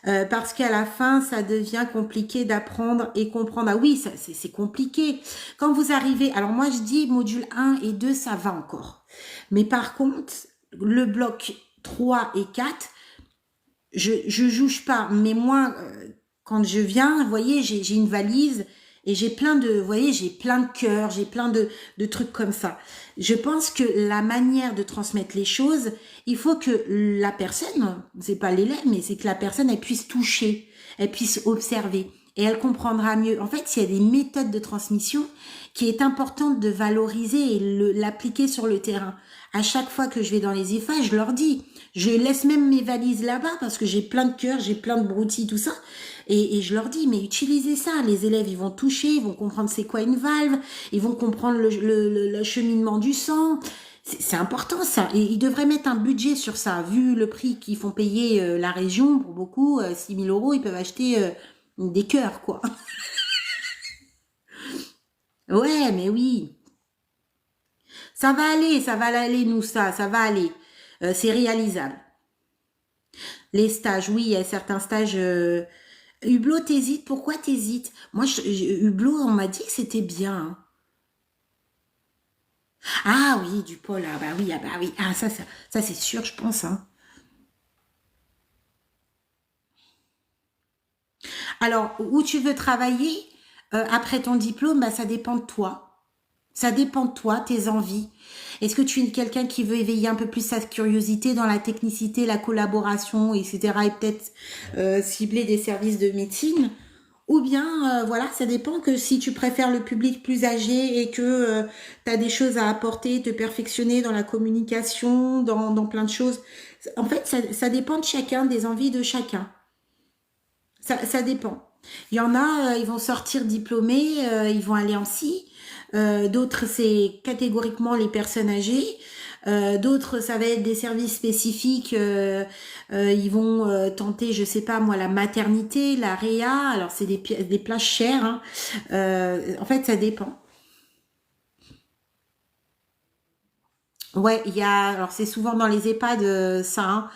Parce qu'à la fin, ça devient compliqué d'apprendre et comprendre. Ah oui, ça, c'est compliqué. Quand vous arrivez, alors moi je dis module 1 et 2, ça va encore. Mais par contre, le bloc 3 et 4, je juge pas. Mais moi, quand je viens, vous voyez, j'ai une valise et j'ai plein de, vous voyez, j'ai plein de cœurs, j'ai plein de trucs comme ça. Je pense que la manière de transmettre les choses, il faut que la personne, c'est pas l'élève, mais c'est que la personne, elle puisse toucher, elle puisse observer et elle comprendra mieux. En fait, il y a des méthodes de transmission qui est importante de valoriser et l'appliquer sur le terrain. À chaque fois que je vais dans les IFA, je leur dis, je laisse même mes valises là-bas parce que j'ai plein de cœurs, j'ai plein de broutilles, tout ça. Et je leur dis, mais utilisez ça. Les élèves, ils vont toucher, ils vont comprendre c'est quoi une valve, ils vont comprendre le cheminement du sang. C'est important ça. Et ils devraient mettre un budget sur ça. Vu le prix qu'ils font payer la région, pour beaucoup, 6 000 euros, ils peuvent acheter des cœurs, quoi. Ouais, mais oui. Ça va aller, nous, ça va aller. C'est réalisable. Les stages, oui, il y a certains stages. Hublot, t'hésites. Pourquoi t'hésites? Moi, Hublot, on m'a dit que c'était bien, hein. Ah oui, du pôle. Ah bah oui. Ah, ça c'est sûr, je pense, hein. Alors, où tu veux travailler après ton diplôme, ça dépend de toi. Ça dépend de toi, tes envies. Est-ce que tu es quelqu'un qui veut éveiller un peu plus sa curiosité dans la technicité, la collaboration, etc. et peut-être cibler des services de médecine? Ou bien, voilà, ça dépend que si tu préfères le public plus âgé et que tu as des choses à apporter, te perfectionner dans la communication, dans plein de choses. En fait, ça dépend de chacun, des envies de chacun. Ça dépend. Il y en a, ils vont sortir diplômés, ils vont aller en psy. D'autres, c'est catégoriquement les personnes âgées. D'autres, ça va être des services spécifiques. Ils vont tenter, je sais pas moi, la maternité, la réa. Alors, c'est des places chères, hein. En fait, ça dépend. Ouais, il y a, alors c'est souvent dans les EHPAD, ça, hein.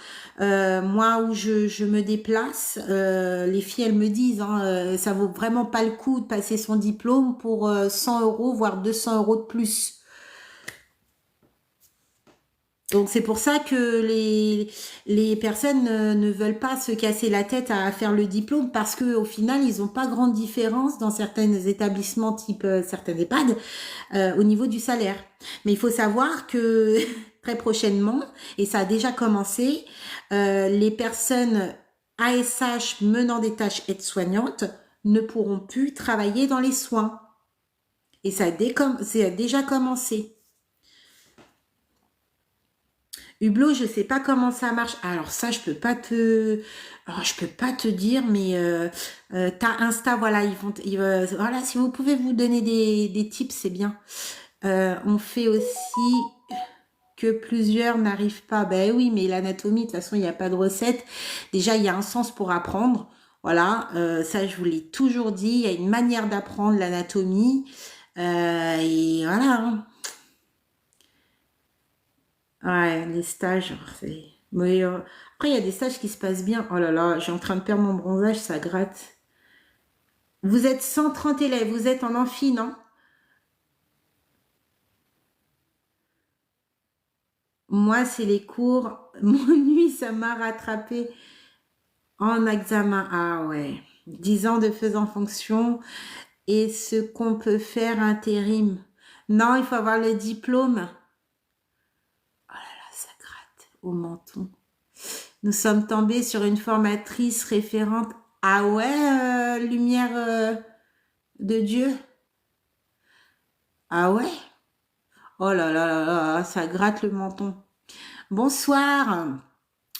Moi, où je me déplace, les filles, elles me disent, hein, ça vaut vraiment pas le coup de passer son diplôme pour 100 euros, voire 200 euros de plus. Donc c'est pour ça que les personnes ne veulent pas se casser la tête à faire le diplôme parce que au final ils n'ont pas grande différence dans certains établissements type certains EHPAD au niveau du salaire. Mais il faut savoir que très prochainement, et ça a déjà commencé, les personnes ASH menant des tâches aides-soignantes ne pourront plus travailler dans les soins. Et ça a déjà commencé. Hublot, je sais pas comment ça marche. Alors ça, je peux pas te dire, mais t'as Insta, voilà, voilà, si vous pouvez vous donner des tips, c'est bien. On fait aussi que plusieurs n'arrivent pas. Ben oui, mais l'anatomie, de toute façon, il n'y a pas de recette. Déjà, il y a un sens pour apprendre. Voilà, ça, je vous l'ai toujours dit. Il y a une manière d'apprendre l'anatomie. Et voilà, hein. Ouais, les stages, c'est... Mais après, il y a des stages qui se passent bien. Oh là là, j'ai en train de perdre mon bronzage, ça gratte. Vous êtes 130 élèves, vous êtes en amphi, non? Moi, c'est les cours. Mon nuit, ça m'a rattrapé. En examen, ah ouais. 10 ans de faisant fonction et ce qu'on peut faire intérim. Non, il faut avoir le diplôme. Oh là là, ça gratte au menton. Nous sommes tombés sur une formatrice référente. Ah ouais, lumière de Dieu. Ah ouais. Oh là là là là, ça gratte le menton. Bonsoir,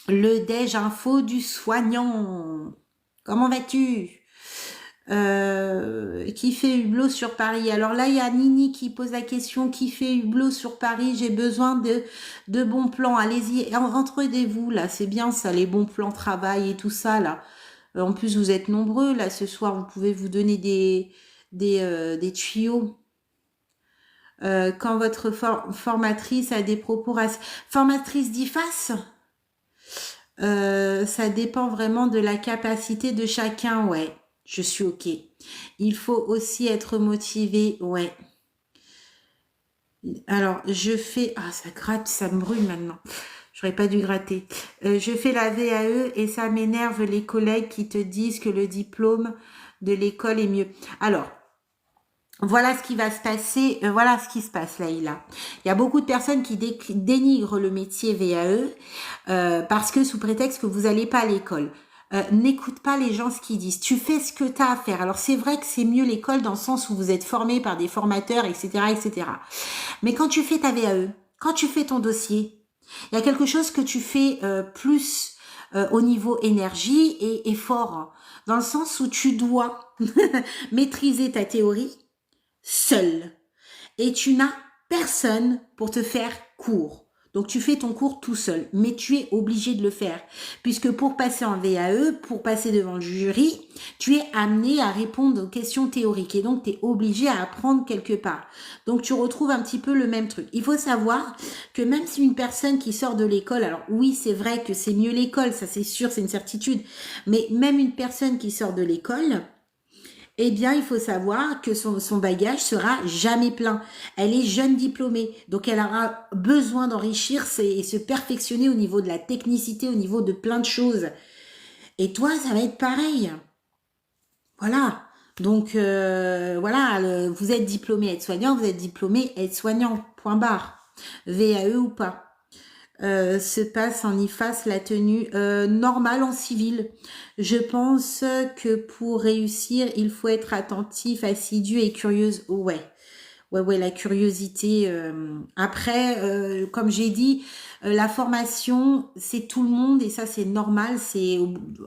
le déj info du soignant. Comment vas-tu? Qui fait hublot sur Paris? Alors là, il y a Nini qui pose la question, qui fait hublot sur Paris? J'ai besoin de bons plans. Allez-y, entrez-vous là, c'est bien ça, les bons plans travail et tout ça là. En plus, vous êtes nombreux là ce soir, vous pouvez vous donner des tuyaux. Quand votre formatrice a des propos formatrice d'IFAS, ça dépend vraiment de la capacité de chacun, ouais. Je suis ok. Il faut aussi être motivé, ouais. Alors, je fais... Ah, ça gratte, ça me brûle maintenant. J'aurais pas dû gratter. Je fais la VAE et ça m'énerve les collègues qui te disent que le diplôme de l'école est mieux. Alors, voilà ce qui va se passer, voilà ce qui se passe là, Il y a beaucoup de personnes qui dénigrent le métier VAE parce que sous prétexte que vous n'allez pas à l'école. N'écoute pas les gens ce qu'ils disent. Tu fais ce que tu as à faire. Alors c'est vrai que c'est mieux l'école dans le sens où vous êtes formé par des formateurs, etc., etc. Mais quand tu fais ta VAE, quand tu fais ton dossier, il y a quelque chose que tu fais plus au niveau énergie et fort, dans le sens où tu dois maîtriser ta théorie seul. Et tu n'as personne pour te faire cours. Donc tu fais ton cours tout seul, mais tu es obligé de le faire. Puisque pour passer en VAE, pour passer devant le jury, tu es amené à répondre aux questions théoriques. Et donc tu es obligé à apprendre quelque part. Donc tu retrouves un petit peu le même truc. Il faut savoir que même si une personne qui sort de l'école, alors oui c'est vrai que c'est mieux l'école, ça c'est sûr, c'est une certitude, mais même une personne qui sort de l'école, eh bien, il faut savoir que son bagage sera jamais plein. Elle est jeune diplômée, donc elle aura besoin d'enrichir et se perfectionner au niveau de la technicité, au niveau de plein de choses. Et toi, ça va être pareil. Voilà. Donc, voilà, vous êtes diplômé aide-soignant, vous êtes diplômé aide-soignant, point barre. VAE ou pas. Se passe en IFAS la tenue normale en civil. Je pense que pour réussir, il faut être attentif, assidu et curieuse. Ouais. Ouais, la curiosité. Après, comme j'ai dit, la formation, c'est tout le monde et ça, c'est normal. C'est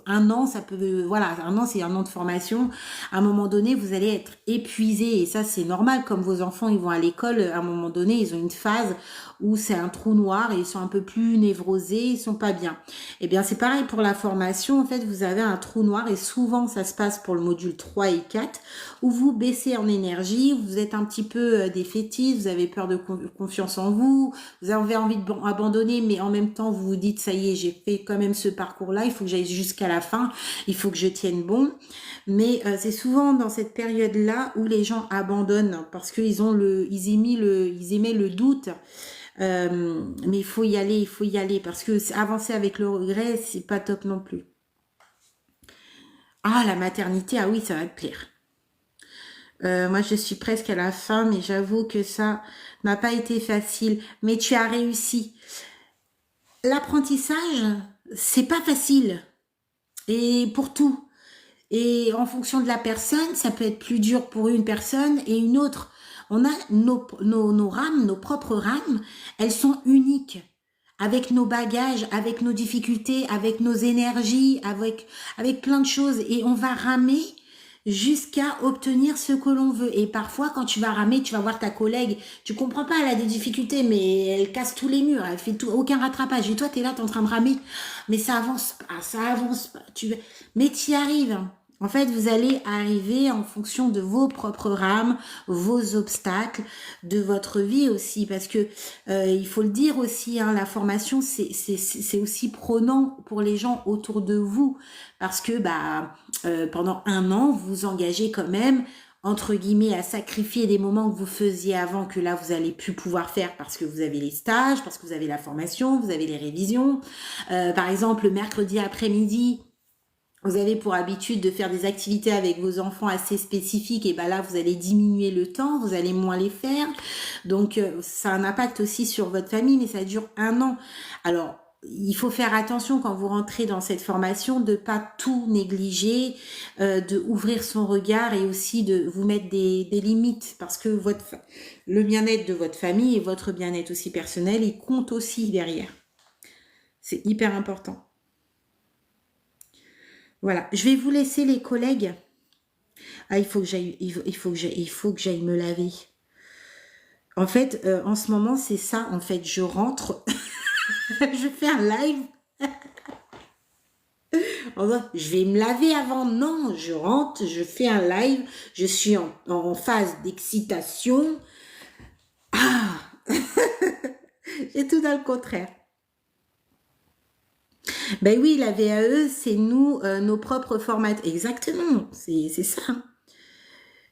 un an, ça peut, voilà, un an, c'est un an de formation. À un moment donné, vous allez être épuisé et ça, c'est normal. Comme vos enfants, ils vont à l'école, à un moment donné, ils ont une phase où c'est un trou noir et ils sont un peu plus névrosés, ils sont pas bien. Eh bien, c'est pareil pour la formation. En fait, vous avez un trou noir et souvent, ça se passe pour le module 3 et 4 où vous baissez en énergie, vous êtes un petit peu défaitiste, vous avez peur de confiance en vous, vous avez envie d'abandonner, mais en même temps, vous vous dites, ça y est, j'ai fait quand même ce parcours-là, il faut que j'aille jusqu'à la fin, il faut que je tienne bon. Mais c'est souvent dans cette période-là où les gens abandonnent parce qu'ils ils aimaient le doute. Mais il faut y aller parce que avancer avec le regret, c'est pas top non plus. Ah, la maternité, ah oui, ça va te plaire. Moi, je suis presque à la fin, mais j'avoue que ça n'a pas été facile. Mais tu as réussi. L'apprentissage, c'est pas facile. Et pour tout. Et en fonction de la personne, ça peut être plus dur pour une personne et une autre. On a nos rames, nos propres rames, elles sont uniques. Avec nos bagages, avec nos difficultés, avec nos énergies, avec plein de choses. Et on va ramer jusqu'à obtenir ce que l'on veut. Et parfois, quand tu vas ramer, tu vas voir ta collègue, tu comprends pas, elle a des difficultés, mais elle casse tous les murs, elle fait aucun rattrapage. Et toi, tu es là, tu es en train de ramer, mais ça avance pas, ça avance pas. Mais tu y arrives. En fait, vous allez arriver en fonction de vos propres rames, vos obstacles, de votre vie aussi, parce que il faut le dire aussi, hein, la formation, c'est aussi prenant pour les gens autour de vous, parce que pendant un an, vous vous engagez quand même entre guillemets à sacrifier des moments que vous faisiez avant, que là vous allez plus pouvoir faire parce que vous avez les stages, parce que vous avez la formation, vous avez les révisions. Par exemple, le mercredi après-midi, vous avez pour habitude de faire des activités avec vos enfants assez spécifiques, et ben là, vous allez diminuer le temps, vous allez moins les faire. Donc, ça a un impact aussi sur votre famille, mais ça dure 1 an. Alors, il faut faire attention quand vous rentrez dans cette formation de pas tout négliger, de ouvrir son regard et aussi de vous mettre des limites, parce que le bien-être de votre famille et votre bien-être aussi personnel, il compte aussi derrière. C'est hyper important. Voilà, je vais vous laisser les collègues. Ah, il faut que j'aille me laver. En fait, en ce moment, c'est ça. En fait, je rentre, je fais un live. Je vais me laver avant. Non, je rentre, je fais un live. Je suis en phase d'excitation. Ah, c'est tout dans le contraire. Ben oui, la VAE, c'est nous, nos propres formats. Exactement, c'est ça.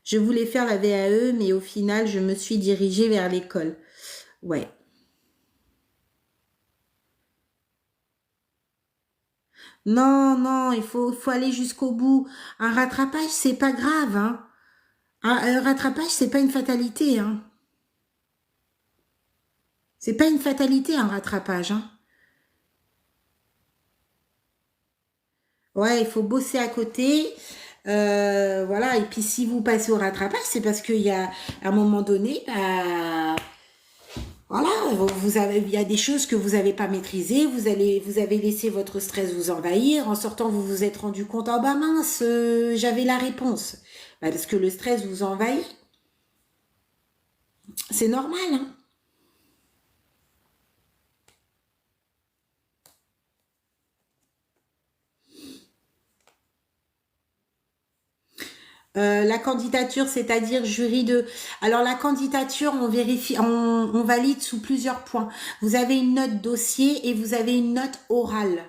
Je voulais faire la VAE, mais au final, je me suis dirigée vers l'école. Ouais. Non, non, il faut aller jusqu'au bout. Un rattrapage, c'est pas grave, hein. Un rattrapage, c'est pas une fatalité, hein. C'est pas une fatalité, un rattrapage, hein. Ouais, il faut bosser à côté. Voilà, et puis si vous passez au rattrapage, c'est parce qu'il y a à un moment donné, bah, voilà, il y a des choses que vous n'avez pas maîtrisées, vous avez laissé votre stress vous envahir. En sortant, vous vous êtes rendu compte, oh bah mince, j'avais la réponse. Bah, parce que le stress vous envahit. C'est normal, hein. La candidature, c'est-à-dire jury de... Alors la candidature, on vérifie, on valide sous plusieurs points. Vous avez une note dossier et vous avez une note orale.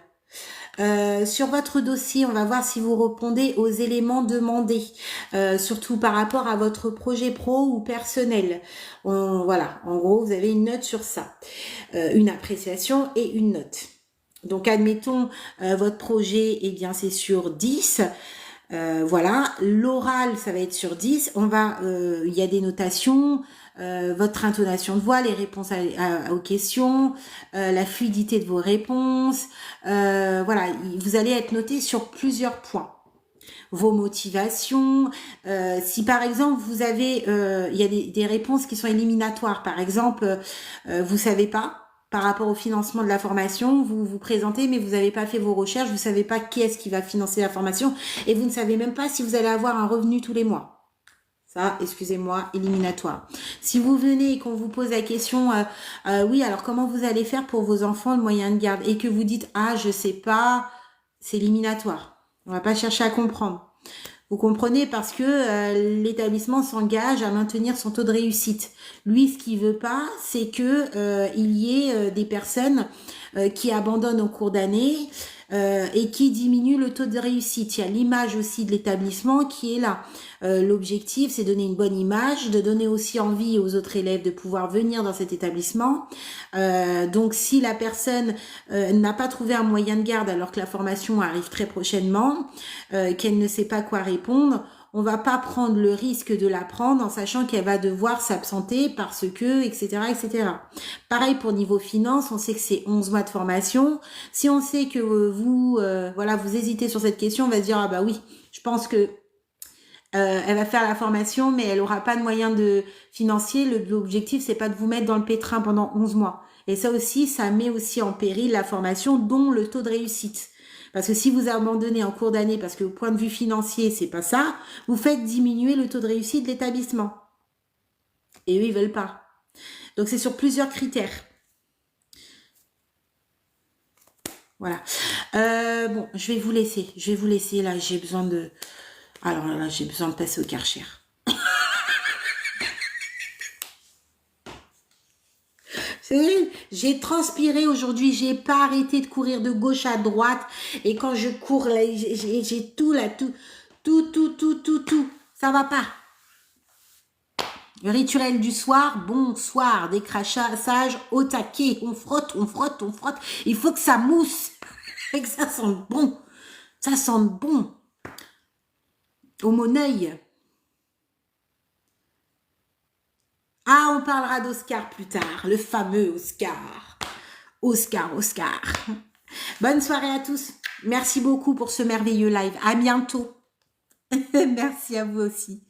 Sur votre dossier, on va voir si vous répondez aux éléments demandés, surtout par rapport à votre projet pro ou personnel. Voilà, en gros, vous avez une note sur ça, une appréciation et une note. Donc, admettons, votre projet, eh bien, c'est sur 10. Voilà, l'oral, ça va être sur 10. Il y a des notations, votre intonation de voix, les réponses aux questions, la fluidité de vos réponses. Voilà, vous allez être noté sur plusieurs points. Vos motivations. Si par exemple vous avez, il y a des réponses qui sont éliminatoires. Par exemple, vous savez pas. Par rapport au financement de la formation, vous vous présentez, mais vous n'avez pas fait vos recherches, vous savez pas qui est-ce qui va financer la formation, et vous ne savez même pas si vous allez avoir un revenu tous les mois. Ça, excusez-moi, éliminatoire. Si vous venez et qu'on vous pose la question, oui, alors comment vous allez faire pour vos enfants le moyen de garde, et que vous dites, ah, je sais pas, c'est éliminatoire. On va pas chercher à comprendre. Vous comprenez, parce que l'établissement s'engage à maintenir son taux de réussite. Lui, ce qu'il veut pas, c'est que il y ait des personnes qui abandonnent au cours d'année et qui diminuent le taux de réussite. Il y a l'image aussi de l'établissement qui est là. L'objectif, c'est donner une bonne image, de donner aussi envie aux autres élèves de pouvoir venir dans cet établissement. Donc, si la personne n'a pas trouvé un moyen de garde alors que la formation arrive très prochainement, qu'elle ne sait pas quoi répondre, on va pas prendre le risque de la prendre en sachant qu'elle va devoir s'absenter parce que, etc., etc. Pareil pour niveau finance, on sait que c'est 11 mois de formation. Si on sait que voilà, vous hésitez sur cette question, on va se dire, ah bah oui, je pense que elle va faire la formation, mais elle aura pas de moyens financiers. L'objectif, c'est pas de vous mettre dans le pétrin pendant 11 mois. Et ça aussi, ça met aussi en péril la formation, dont le taux de réussite. Parce que si vous abandonnez en cours d'année, parce que au point de vue financier, c'est pas ça, vous faites diminuer le taux de réussite de l'établissement. Et eux, ils veulent pas. Donc, c'est sur plusieurs critères. Voilà. Bon, je vais vous laisser. Là, j'ai besoin de... Alors là, j'ai besoin de passer au Karcher. J'ai transpiré aujourd'hui, j'ai pas arrêté de courir de gauche à droite. Et quand je cours, là, j'ai tout là, tout. Ça va pas. Le rituel du soir, bonsoir, décrassage au taquet. On frotte. Il faut que ça mousse. Et que ça sente bon. Ça sent bon. Au Moneil. Ah, on parlera d'Oscar plus tard. Le fameux Oscar. Oscar. Bonne soirée à tous. Merci beaucoup pour ce merveilleux live. À bientôt. Merci à vous aussi.